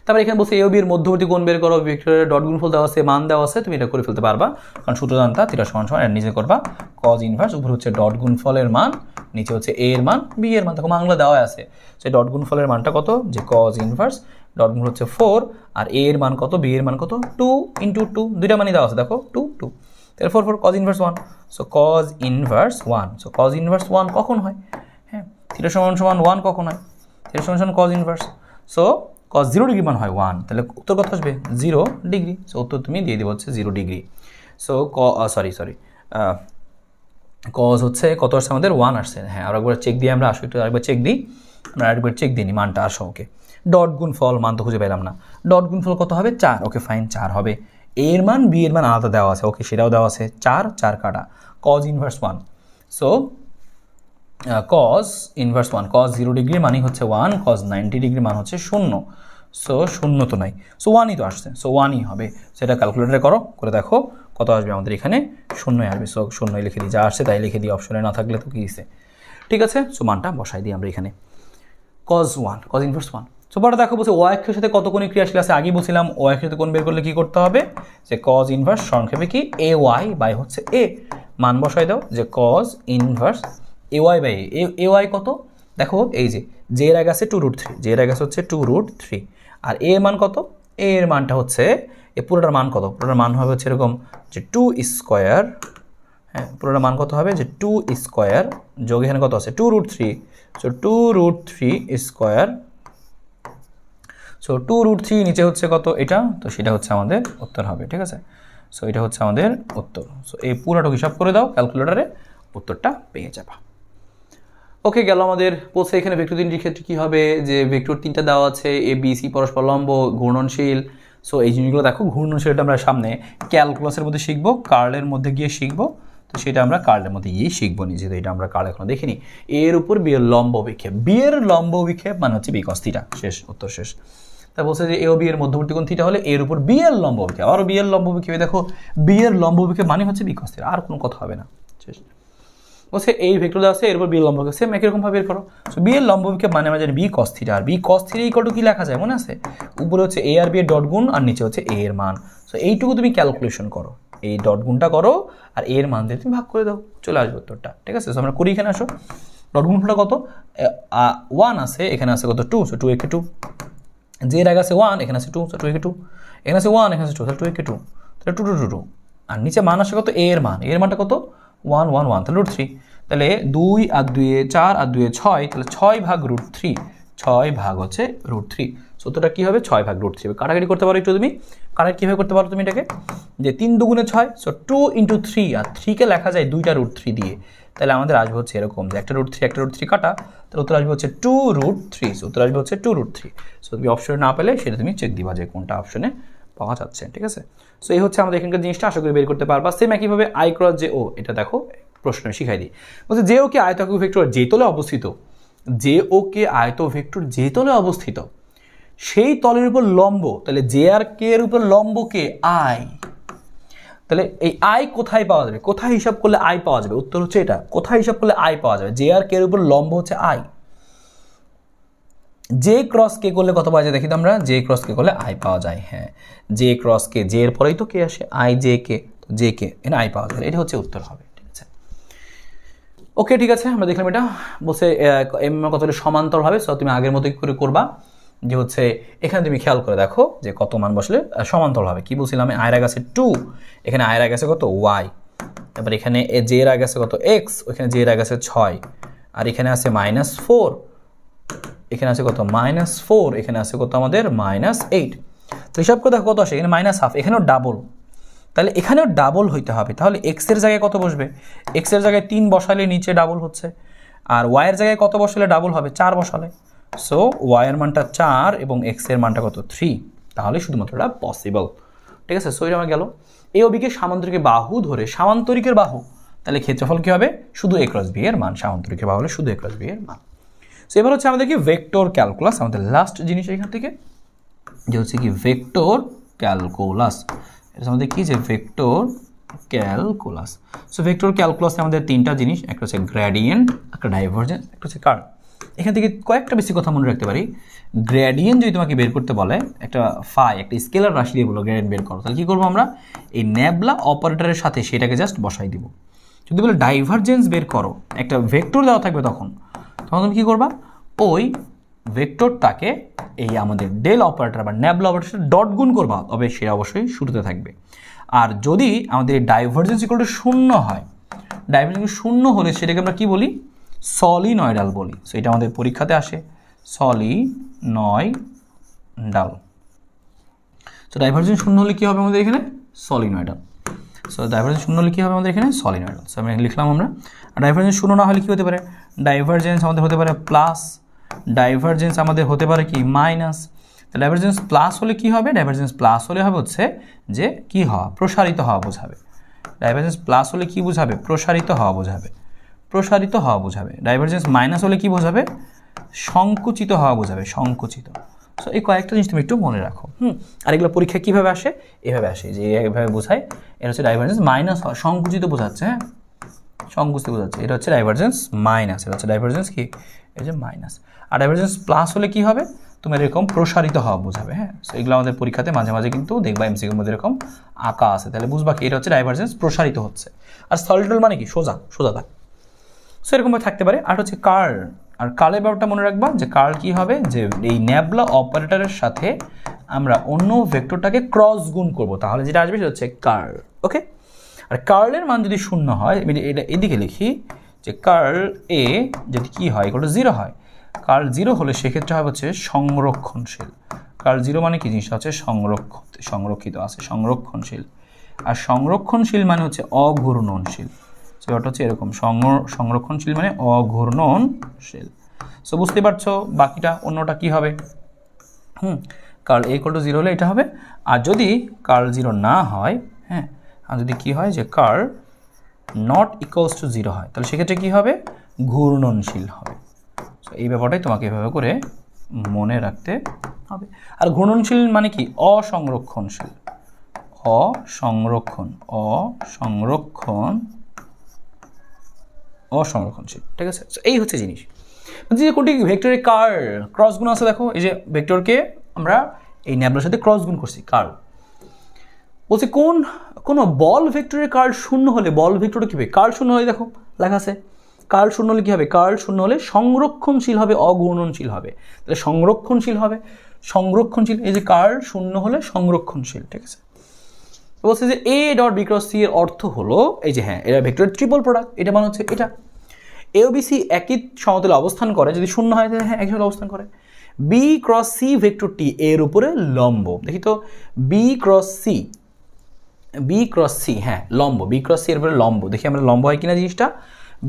তারপরে এখানে বলছে এ ও বি এর মধ্যবর্তী কোণ বের করো, ভেক্টরের ডট গুণফল দেওয়া আছে, মান দেওয়া আছে, তুমি এটা করে ফেলতে পারবা, কারণ সূত্র জানতা, থিটা সমান সমান এর নিজে করবা cos ইনভার্স, উপর হচ্ছে ডট গুণফলের মান, নিচে হচ্ছে এ এর মান, বি এর মান, দেখো মানগুলো দেওয়া আছে। সেই ডট গুণফলের মানটা কত, যে cos ইনভার্স, ডট গুণ হচ্ছে 4, আর এ এর মান কত, বি এর মান কত, 2 × 2, দুইটা মানই দেওয়া আছে, দেখো 2 2, তাহলে 4 cos inverse 1। So cos inverse 1, so cos inverse 1 কখন হয়, হ্যাঁ, থিটা সমান সমান 1 কখন হয়, থিটা সমান সমান cos inverse. So cos 0 degree মান হয় 1, তাহলে উত্তর কত আসবে, 0 ডিগ্রি। সো উত্তর তুমি দিয়ে দেবো হচ্ছে 0 ডিগ্রি। সো সরি cos হচ্ছে কত আসছে আমাদের, 1 আসছে। হ্যাঁ, আরেকবার চেক দিয়ে আমরা আসলে আরেকবার চেক দিই, আমরা আরেকবার চেক দিই মানটা আসো। ওকে, ডট গুণফল মান তো খুঁজে পেলাম না, ডট গুণফল কত হবে, 4। ওকে ফাইন, 4 হবে। এ এর মান, বি এর মান আলাদা দেওয়া আছে, ওকে সেটাও দেওয়া আছে, 4 কাটা, cos inverse 1। So cos inverse 1, cos 0 degree মানে হচ্ছে 1, cos 90 ডিগ্রি মান হচ্ছে 0। সো 0 তো নাই, সো 1ই তো আসছে, সো 1ই হবে। সেটা ক্যালকুলেটারে করো, করে দেখো কত আসবে আমাদের এখানে, 0ই আসবে। সো 0ই লিখে দিই, যা আসছে তাই লিখে দিই, অপশনে না থাকলে তো কী দিছে, ঠিক আছে। সো মানটা বসাই দিই আমরা এখানে, cos 1, cos ইনভার্স 1। সো পরে দেখো বলছে ও অক্ষের সাথে কত কোণী ক্রিয়াশীল আছে, আগেই বলছিলাম ও অক্ষের সাথে কোণ বের করলে কী করতে হবে, যে cos ইনভার্স সংক্ষেপে কি এ ওয়াই বাই হচ্ছে এ, মান বসাই দাও, যে cos inverse A Y by A Y কত, দেখো এই যে জে এর আগে আছে 2√3, জে এর আগে হচ্ছে 2√3, আর এ এর মান কত, এ এর মানটা হচ্ছে, এ পুরোটার মান কত, পুরোটার মান হবে হচ্ছে এরকম, যে 2 স্কোয়ার, হ্যাঁ পুরোটার মান কত হবে, যে 2 স্কোয়ার যোগ এখানে কত আছে 2√3, সো 2√3 স্কোয়ার, সো 2√3 নিচে হচ্ছে কত এটা, তো সেটা হচ্ছে আমাদের উত্তর হবে, ঠিক আছে। সো এটা হচ্ছে আমাদের উত্তর। সো এই পুরোটা হিসাব করে দাও ক্যালকুলেটারে, উত্তরটা পেয়ে যাবা। ওকে, গেল আমাদের। বলছে এখানে ভেক্টর 3টির ক্ষেত্রে কী হবে, যে ভেক্টর 3টা দেওয়া আছে, এ বি সি পরস্পর লম্ব, ঘূর্ণনশীল। সো এই জিনিসগুলো দেখো, ঘূর্ণনশীলটা আমরা সামনে ক্যালকুলাসের মধ্যে শিখবো, কার্লের মধ্যে গিয়ে শিখবো, তো সেটা আমরা কার্লের মধ্যে গিয়ে শিখবো নিজে, তো এটা আমরা কার্ল এখনো দেখিনি। এর উপর বি এর লম্ব বিক্ষেপ, বি এর লম্ব বিক্ষেপ মানে হচ্ছে বি cos থিটা, শেষ, উত্তর শেষ। তা বলছে যে এ ও বি এর মধ্যবর্তী কোণ থিটা হলে এর উপর বি এর লম্ব বিক্ষেপ, আর বি এর লম্ব বিক্ষেপে দেখো বি এর লম্ব বিক্ষেপ মানে হচ্ছে বি cos থিটা, আর কোনো কথা হবে না, শেষ। বলছে এই ভেক্টর দেওয়া আছে, এর উপর বি এর লম্ব বিক্ষেপ, সেম একই রকমভাবে বের করো। সো বি এর লম্ব বিক্ষেপ মানে আমরা জানি বি cos থিটা, আর B cos theta equal to কি লেখা যায় মনে আছে, উপরে হচ্ছে এ আর বি এর ডট গুণ, আর নিচে হচ্ছে এ এর মান। সো এইটুকু তুমি ক্যালকুলেশন করো, এই ডট গুণটা করো, আর এর মান দিয়ে তুমি ভাগ করে দাও, চলে আসবে উত্তরটা, ঠিক আছে। সো আমরা করি, এখানে আসো, ডট গুণফলটা কত, 1 আছে, এখানে আছে কত 2, সো 2 একে 2, যে এর আগে আছে 1, এখানে আছে 2, সো 2 একে 2, এখানে আছে 1, এখানে আছে 2, তাহলে 2 একে 2, তাহলে 2 2 2 2, আর নিচে মান আসে কত, এ এর মান, এর মানটা কত 1 1 1, তাহলে √3, তাহলে 2 আর 2 4 আর 2 6, তাহলে 6 ভাগ √3, 6 ভাগ হচ্ছে √3। সূত্রটা কী হবে, 6 ভাগ √3 হবে। কাটাকাটি করতে পারো একটু তুমি, কাটাকাটি কীভাবে করতে পারো তুমি এটাকে, যে 3 দুগুণে 6, সো 2 × 3, আর 3কে লেখা যায় 2টা √3 দিয়ে, তাহলে আমাদের আসবে হচ্ছে এরকম, যে একটা √3 একটা √3 কাটা, তাহলে উত্তর আসবে হচ্ছে 2√3, সো উত্তর আসবে হচ্ছে 2√3। সো তুমি অপশনে না পেলে সেটা তুমি চেক দিবা যে কোনটা অপশনে পাওয়া যাচ্ছে, ঠিক আছে। সো এই হচ্ছে আমাদের এখানকার জিনিসটা, আশা করি বের করতে পারবা। সেম একইভাবে আই ক্রস জে ও, এটা দেখো প্রশ্ন শিখাই দিই। বলছে যে ওকে আয়তাকার ভেক্টর যে তলে অবস্থিত, যে ওকে আয়ত ভেক্টর যে তলে অবস্থিত, সেই তলের উপর লম্ব, তাহলে জে আর কে এর উপর লম্ব কে, আই। তাহলে এই আই কোথায় পাওয়া যাবে, কোথায় হিসাব করলে আই পাওয়া যাবে, উত্তর হচ্ছে এটা, কোথায় হিসাব করলে আই পাওয়া যাবে, জে আর কে এর উপর লম্ব হচ্ছে আই। জে ক্রস কে করলে কত পাওয়া যায় দেখি তো আমরা, জে ক্রস কে করলে আই পাওয়া যায়। হ্যাঁ, জে ক্রস কে, জে এর পরেই তো কে আসে, আই জে কে, তো জে কে এখানে আই পাওয়া যায়, এটা হচ্ছে উত্তর হবে। ঠিক আছে, ওকে ঠিক আছে, আমরা দেখলাম এটা বলছে এম কত হলে সমান্তরাল হবে। সো তুমি আগের মতোই করে করবা, যে হচ্ছে এখানে তুমি খেয়াল করে দেখো যে কত মান বসলে সমান্তরাল হবে। কি বলছিলাম, আয়ের আগে আছে 2, এখানে আয়ের আগে আছে কত ওয়াই, তারপর এখানে জে এর আগে আছে কত এক্স, ওইখানে জে এর আগে আছে 6, আর এখানে আছে -4, এখানে আছে কত -4, এখানে আছে কত আমাদের -8। তো হিসাব করে দেখো কত আসে, এখানে -1/2, এখানেও ডাবল, তাহলে এখানেও ডাবল হইতে হবে। তাহলে এক্স এর জায়গায় কত বসবে, এক্স এর জায়গায় 3 বসালে নিচে ডাবল হচ্ছে, আর ওয়াই এর জায়গায় কত বসালে ডাবল হবে, 4 বসালে। সো ওয়াই এর মানটা 4 এবং এক্স এর মানটা কত 3, তাহলে শুধুমাত্র এটা পসিবল। ঠিক আছে, সো এটা আমার গেল। এই অবিকে সামান্তরিকের বাহু ধরে, সামান্তরিকের বাহু, তাহলে ক্ষেত্রফল কি হবে, শুধু a ক্রস b এর মান, সামান্তরিকের বাহু হলে শুধু a ক্রস b এর মান। সো এবার হচ্ছে আমাদের কি ভেক্টর ক্যালকুলাস, আমাদের লাস্ট জিনিস এখান থেকে, যে হচ্ছে কি ভেক্টর ক্যালকুলাস। এটা আমাদের কি, যে ভেক্টর ক্যালকুলাস। সো ভেক্টর ক্যালকুলাসে আমাদের 3টা জিনিস, একটা হচ্ছে গ্রেডিয়েন্ট, একটা ডাইভারজেন্স, একটা হচ্ছে কার্ল। এখান থেকে কয়েকটা বেশি কথা মনে রাখতে পারি। গ্রেডিয়েন্ট যদি তোমাকে বের করতে বলে, একটা ফাই, একটা স্কেলার রাশি দিয়ে বলো গ্রেডিয়েন্ট বের করো, তাহলে কী করবো আমরা, এই ন্যাবলা অপারেটরের সাথে সেটাকে জাস্ট বসাই দিব। যদি বলে ডাইভারজেন্স বের করো, একটা ভেক্টর দেওয়া থাকবে, তখন তুমি কী করবা, ওই ভেক্টরটাকে এই আমাদের ডেল অপারেটর বা ন্যাবলা অপারেটর ডট গুণ করবা, তবে সেটা অবশ্যই শুরুতে থাকবে। আর যদি আমাদের ডাইভারজেন্স ইকুয়াল টু 0 হয়, ডাইভারজেন্স 0 হলে সেটাকে আমরা কি বলি, সলিনয়েডাল বলি। সো এটা আমাদের পরীক্ষাতে আসে, সলিনয়েডাল। সো ডাইভারজেন্স 0 হলে কী হবে আমাদের এখানে, সলিনয়েডাল। সো ডাইভারজেন্স 0 হলে কী হবে আমাদের এখানে, সলিনয়েডাল। সো আমি লিখলাম আমরা। আর ডাইভারজেন্স 0 না হলে কী হতে পারে, ডাইভারজেন্স আমাদের হতে পারে প্লাস, ডাইভারজেন্স আমাদের হতে পারে কি মাইনাস। ডাইভারজেন্স প্লাস হলে কি হবে, ডাইভারজেন্স প্লাস হলে হবে হচ্ছে যে কি হওয়া, প্রসারিত হওয়া বোঝাবে। ডাইভারজেন্স প্লাস হলে কি বোঝাবে, প্রসারিত হওয়া বোঝাবে, প্রসারিত হওয়া বোঝাবে। ডাইভারজেন্স মাইনাস হলে কি বোঝাবে, সংকুচিত হওয়া বোঝাবে, সংকুচিত। সো এই কয়েকটা জিনিস তুমি একটু মনে রাখো। আর এগুলো পরীক্ষায় কীভাবে আসে, এভাবে আসে, যে এইভাবে বোঝায়। এটা হচ্ছে ডাইভারজেন্স মাইনাস হওয়া, সংকুচিত বোঝাচ্ছে, হ্যাঁ সংকুচিত বোঝাচ্ছে। এটা হচ্ছে ডাইভারজেন্স মাইনাস, এটা হচ্ছে ডাইভারজেন্স কি, এই যে মাইনাস। আর ডাইভারজেন্স প্লাস হলে কি হবে, তোমার এরকম প্রসারিত হওয়া বোঝাবে। হ্যাঁ, সো এগুলো আমাদের পরীক্ষাতে মাঝে মাঝে কিন্তু দেখবা এমসিকিউর মধ্যে এরকম আঁকা আছে, তাহলে বুঝবা কি এটা হচ্ছে ডাইভারজেন্স প্রসারিত হচ্ছে। আর সলিডাল মানে কি, সোজা সোজা থাক। সো এরকমভাবে থাকতে পারে। আর হচ্ছে কার্ল, আর কার্লের ব্যাপারটা মনে রাখবা, যে কার্ল কি হবে, যে এই ন্যাবলা অপারেটরের সাথে আমরা অন্য ভেক্টরটাকে ক্রস গুণ করব, তাহলে যেটা আসবে সেটা হচ্ছে কার্ল। ওকে, আর কার্লের মান যদি 0 হয়, আমি এটা এদিকে লিখি, যে কার্ল এ যদি কি হয়, এগুলো 0 হয়, কার্ল 0 হলে সেক্ষেত্রে হবে হচ্ছে সংরক্ষণশীল। কার্ল 0 মানে কি জিনিসটা হচ্ছে সংরক্ষিত আছে, সংরক্ষণশীল। আর সংরক্ষণশীল মানে হচ্ছে অঘূর্ণনশীল। সো ওটা হচ্ছে এরকম, সংরক্ষণশীল মানে অঘূর্ণনশীল। সো বুঝতে পারছো বাকিটা, অন্যটা কি হবে, কার্ল এ ইকুয়াল টু 0 হলে এটা হবে। আর যদি কার্ল 0 না হয়, হ্যাঁ, আর যদি কি হয়, যে কার্ল নট ইকুয়ালস টু 0 হয়, তাহলে সেক্ষেত্রে কী হবে, ঘূর্ণনশীল হবে। সো এই ব্যাপারটাই তোমাকে এভাবে করে মনে রাখতে হবে। আর ঘূর্ণনশীল মানে কি, অসংরক্ষণশীল, অসংরক্ষণশীল। ঠিক আছে, এই হচ্ছে জিনিস। যে কোনটি ভেক্টরের কার্ল ক্রস গুণ আছে, দেখো এই যে ভেক্টরকে আমরা এই ন্যাবলার সাথে ক্রস গুণ করছি, কার্ল বলছে কোন বল ভেক্টরের কার্ল 0 হলে, বল ভেক্টরটা কী হবে, কার্ল 0 হলে দেখো লেখা আছে, কার্ল 0 হলে কী হবে, কার্ল 0 হলে সংরক্ষণশীল হবে, অঘূর্ণনশীল হবে। তাহলে সংরক্ষণশীল হবে, সংরক্ষণশীল, এই যে কার্ল 0 হলে সংরক্ষণশীল। ঠিক আছে, বলছে যে A dot B cross C এর অর্থ হলো, এই যে হ্যাঁ, এটা ভেক্টরের ট্রিপল প্রোডাক্ট, এটা মানে হচ্ছে এটা এ ও বি সি একই সমতলে অবস্থান করে, যদি 0 হয় তাহলে হ্যাঁ একই সমতলে অবস্থান করে। বি ক্রস সি ভেক্টরটি এর উপরে লম্ব, দেখি তো, বি ক্রস সি, হ্যাঁ লম্ব, বি ক্রস সি এর উপরে লম্ব, দেখি আমরা লম্ব হয় কিনা জিনিসটা।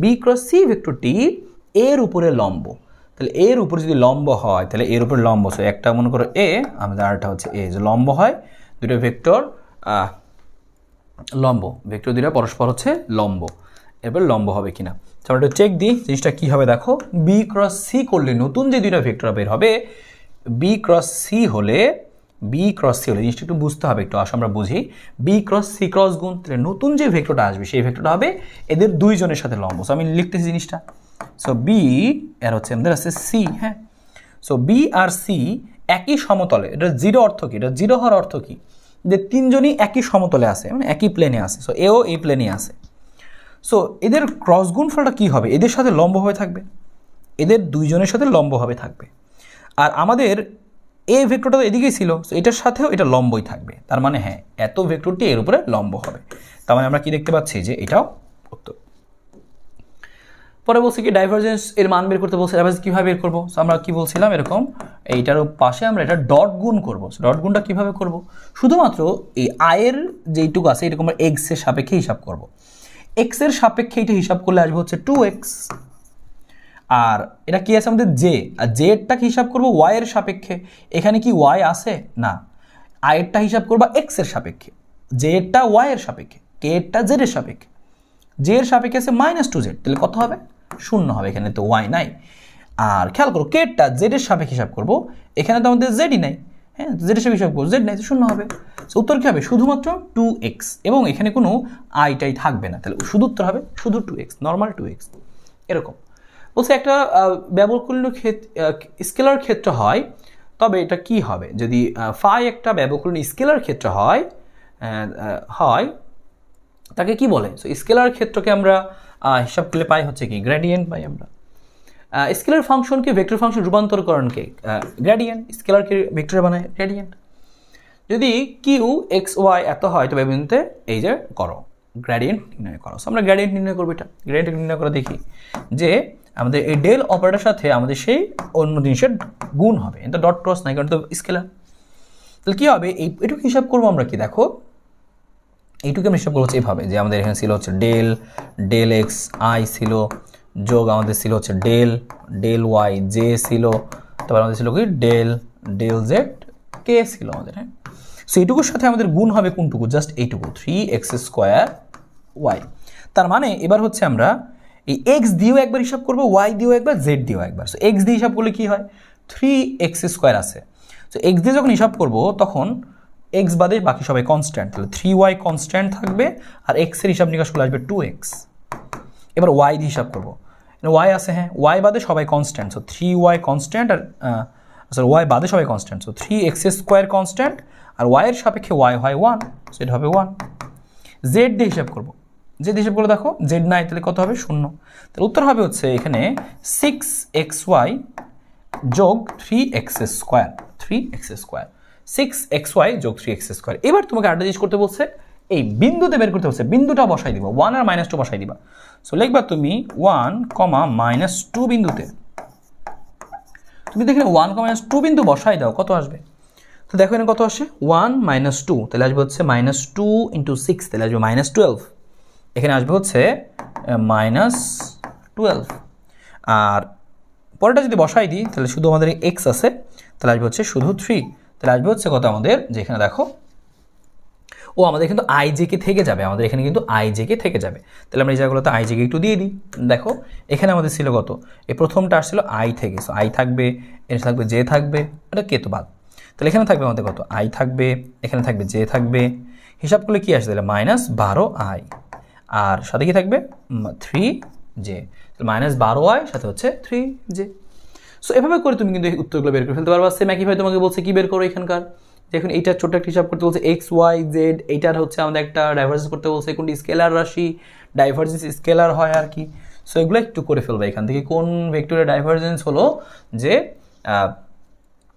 বি ক্রস সি ভেক্টরটি এর উপরে লম্ব, তাহলে এর উপরে যদি লম্ব হয়, তাহলে এর উপরে লম্ব, সো একটা মনে করো এ, আমাদের আরেকটা হচ্ছে এ, যে লম্ব হয় দুটো ভেক্টর, লম্ব ভেক্টর দুটো পরস্পর হচ্ছে লম্ব, এবার লম্ব হবে কিনা। তাহলে এটা চেক দিই জিনিসটা কী হবে, দেখো বি ক্রস সি করলে নতুন যে দুইটা ভেক্টর বের হবে, বি ক্রস সি হলে জিনিসটা একটু বুঝতে হবে, একটু আসলে আমরা বুঝি, বি ক্রস সি ক্রস গুণ, তাহলে নতুন যে ভেক্টরটা আসবে সেই ভেক্টরটা হবে এদের দুইজনের সাথে লম্ব। সো আমি লিখতেছি জিনিসটা, সো বি এর হচ্ছে আমাদের আছে সি, হ্যাঁ, সো বি আর সি একই সমতলে, এটা জিরো অর্থ কি, এটা জিরো হওয়ার অর্থ কি, যে তিনজনই একই সমতলে আছে, মানে একই প্লেনে আছে। সো এও এই প্লেনে আছে। সো এদের ক্রস গুণফলটা কী হবে, এদের সাথে লম্বভাবে থাকবে, এদের দুইজনের সাথে লম্বভাবে থাকবে। আর আমাদের এ ভেক্টরটা তো এদিকেই ছিল, সো এটার সাথেও এটা লম্বই থাকবে। তার মানে হ্যাঁ, এত ভেক্টরটি এর উপরে লম্ব হবে। তার মানে আমরা কি দেখতে পাচ্ছি যে এটাও উত্তর। পরে বলছি কি ডাইভারজেন্স এর মান বের করতে বলছে। ডাইভারজেন্স কীভাবে বের করবো, আমরা কি বলছিলাম এরকম, এইটার পাশে আমরা এটা ডট গুণ করবো। ডট গুণটা কীভাবে করবো, শুধুমাত্র এই আয়ের যেইটুকু আছে এরকম আমরা এক্সের সাপেক্ষে হিসাব করব। এক্সের সাপেক্ষে এটা হিসাব করলে আসবে হচ্ছে 2x। আর এটা কি আছে আমাদের জে, আর জেডটাকে হিসাব করবো ওয়াইয়ের সাপেক্ষে। এখানে কি ওয়াই আছে না, আয়েরটা হিসাব করবা এক্সের সাপেক্ষে, জেডটা ওয়াইয়ের সাপেক্ষে, কেটা জেডের সাপেক্ষে। জে এর সাপেক্ষে আছে -2z, তাহলে কত হবে, 0 হবে, এখানে তো ওয়াই নাই। আর খেয়াল করো কেটা জেডের সাপেক্ষে হিসাব করবো, এখানে তো আমাদের জেডই নাই, হ্যাঁ জেডের সাপেক্ষে হিসাব করবো, জেড নাই, 0 হবে। উত্তর কী হবে, শুধুমাত্র 2x, এবং এখানে কোনো আইটাই থাকবে না, তাহলে শুধু উত্তর হবে শুধু 2x, নর্মাল 2x। এরকম বলছে একটা ব্যবকলনীয় স্কেলার ক্ষেত্র হয়, তবে এটা কি হবে যদি ফাই একটা ব্যবকলনীয় স্কেলার ক্ষেত্র হয়, তাকে কি বলে। সো স্কেলার ক্ষেত্রকে আমরা হিসাব করলে পাই হচ্ছে কি গ্রেডিয়েন্ট পাই আমরা। স্কেলার ফাংশনকে ভেক্টর ফাংশন রূপান্তরকরণকে গ্রেডিয়েন্ট, স্কেলারকে ভেক্টরে বানায় গ্রেডিয়েন্ট। যদি কিউ এক্স ওয়াই এত হয় তবে বিন্দুতে এই যে করো গ্রেডিয়েন্ট নির্ণয় করো। সো আমরা গ্রেডিয়েন্ট নির্ণয় করবো, এটা গ্রেডিয়েন্ট নির্ণয় করে দেখি যে আমাদের এই ডেল অপারেটরের সাথে আমাদের সেই অন্য জিনিসের গুণ হবে, এটা ডট ক্রস নাই কারণ তো স্কেলার। তাহলে কী হবে, এইটুকু হিসাব করবো আমরা কি, দেখো এইটুকু আমরা হিসাব করবো হচ্ছে এইভাবে, যে আমাদের এখানে ছিল হচ্ছে ডেল এক্স আই ছিল, যোগ আমাদের ছিল হচ্ছে ডেল ওয়াই জে ছিল, তারপর আমাদের ছিল কি ডেল জেড কে ছিল আমাদের। হ্যাঁ, সো এইটুকুর সাথে আমাদের গুণ হবে কোনটুকু, জাস্ট এইটুকু 3x² ওয়াই। তার মানে এবার হচ্ছে আমরা এই এক্স দিয়েও একবার হিসাব করবো, ওয়াই দিয়েও একবার, জেড দিয়েও একবার। সো এক্স দিয়ে হিসাব করলে কী হয়, 3x² আছে। সো এক্স দিয়ে যখন হিসাব করবো তখন এক্স বাদে বাকি সবাই কনস্ট্যান্ট, তাহলে 3y কনস্ট্যান্ট থাকবে, আর এক্সের হিসাব নিকাশ করলে আসবে 2x। এবার ওয়াই দিয়ে হিসাব করবো, ওয়াই আছে, হ্যাঁ ওয়াই বাদে সবাই কনস্ট্যান্ট, সো 3y কনস্ট্যান্ট, আর সরি ওয়াই বাদে সবাই কনস্ট্যান্ট, সো 3x² কনস্ট্যান্ট, আর ওয়াইয়ের সাপেক্ষে ওয়াই হয় 1, সো এটা হবে 1। জেড দিয়ে হিসাব করবো, জেড দিয়ে হিসাব করলে দেখো জেড নাই, তাহলে কত হবে 0। তাহলে উত্তর হবে হচ্ছে এখানে 6xy যোগ 3x², 6xy যোগ 3x²। এবার তোমাকে আরেকটা জিনিস করতে বলছে, এই বিন্দুতে বের করতে বলছে, বিন্দুটা বসাই দিবা, 1 আর -2 বসাই দিবা। সো লিখবা তুমি 1, -2 বিন্দুতে, তুমি দেখলে 1, -2 বিন্দু বসাই দাও, কত আসবে। তো দেখো এখানে কত আসে, 1 - 2, তাহলে আসবে হচ্ছে -2 × 6, তাহলে আসবে -12। এখানে আসবে হচ্ছে -12। আর পরেরটা যদি বসাই দিই তাহলে শুধু আমাদের এক্স আছে, তাহলে আসবে হচ্ছে শুধু 3, তাহলে আসবে হচ্ছে কত আমাদের, যেখানে দেখো ও আমাদের কিন্তু আইজেকে থেকে যাবে, আমাদের এখানে কিন্তু আইজেকে থেকে যাবে। তাহলে আমরা এই জায়গাগুলোতে আইজেকে একটু দিয়ে দিই। দেখো এখানে আমাদের ছিল কত, এই প্রথমটা আসছিল আই থেকে, সো আই থাকবে, এর থাকবে জে থাকবে, এটা কে তো বাদ, তাহলে এখানে থাকবে আমাদের কত, আই থাকবে, এখানে থাকবে জে থাকবে, হিসাব করলে কী আসে তাহলে -12i, আর সাথে কি থাকবে 3j, -12i সাথে হচ্ছে 3j। সো এভাবে করে তুমি কিন্তু এই উত্তরগুলো বের করে ফেলতে পারবা। সেম একইভাবে তোমাকে বলছে কি বের করো এখানকার, দেখুন এইটার ছোট্ট একটা হিসাব করতে বলছে এক্স ওয়াই জেড, এইটার হচ্ছে আমাদের একটা ডাইভারজেন্স করতে বলছে, কোনটি স্কেলার রাশি, ডাইভারজেন্স স্কেলার হয় আর কি। সো এগুলো একটু করে ফেলবে এখান থেকে, কোন ভেক্টরের ডাইভারজেন্স হলো যে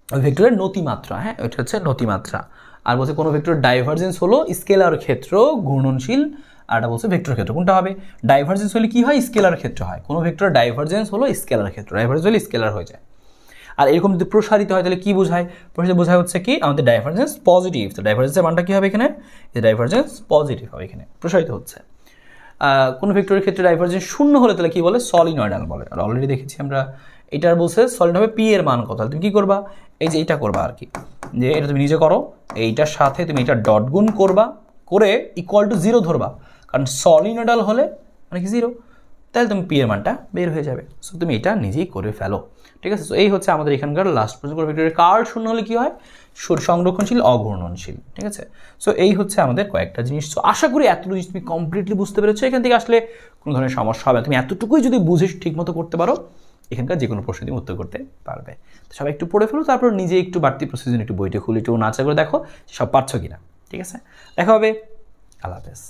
ভেক্টরের নতিমাত্রা, হ্যাঁ এটা হচ্ছে নতিমাত্রা। আর বলছে কোনো ভেক্টরের ডাইভারজেন্স হলো স্কেলার ক্ষেত্র ঘূর্ণনশীল, আর এটা বলছে ভেক্টর ক্ষেত্র। কোনটা হবে, ডাইভারজেন্স হলে কি হয়, স্কেলার ক্ষেত্র হয়, কোনো ভেক্টরের ডাইভারজেন্স হলো স্কেলার ক্ষেত্র, ডাইভারজেন্স হলে স্কেলার হয়ে যায়। আর এরকম যদি প্রসারিত হয় তাহলে কি বোঝায়, প্রসারিত বোঝায় হচ্ছে কি আমাদের ডাইভারজেন্স পজিটিভ, তো ডাইভারজেন্সের মানটা কি হবে এখানে, এই ডাইভারজেন্স পজিটিভ হবে, এখানে প্রসারিত হচ্ছে। কোনো ভেক্টরের ক্ষেত্রে ডাইভারজেন্স 0 হলে তাহলে কি বলে, সলিনয়েডাল বলে। আর অলরেডি দেখেছি আমরা, এটার বলছে সলিড হবে পি এর মান কত, তুমি কি করবা, এই যে এইটা করবা আর কি, যে এটা তুমি নিজে করো, এইটার সাথে তুমি এটা ডট গুণ করবা, করে =0 ধরবা, কারণ সলিনয়েডাল হলে মানে কি 0, তাহলে তুমি পি এর মানটা বের হয়ে যাবে। সো তুমি এটা নিজেই করে ফেলো, ঠিক আছে। সো এই হচ্ছে আমাদের এখানকার লাস্ট পর্যন্ত ভেক্টরের কার্ল 0 হলে কি হয়, সংরক্ষণশীল অঘূর্ণনশীল, ঠিক আছে। সো এই হচ্ছে আমাদের কয়েকটা জিনিস। সো আশা করি এতটুকু জিনিস তুমি কমপ্লিটলি বুঝতে পেরেছো। এখান থেকে আসলে কোনো ধরনের সমস্যা হবে না, তুমি এতটুকুই যদি বুঝে ঠিকমতো করতে পারো এখানকার যে কোনো প্রশ্ন দিয়ে উত্তর করতে পারবে। তো সবাই একটু পড়ে ফেলো, তারপর নিজে একটু বাড়তি প্রসিজন একটু বইটা খুলে একটু নাচা করে দেখো সব পারছো কিনা। ঠিক আছে, দেখা হবে। আল্লাহ হাফেজ।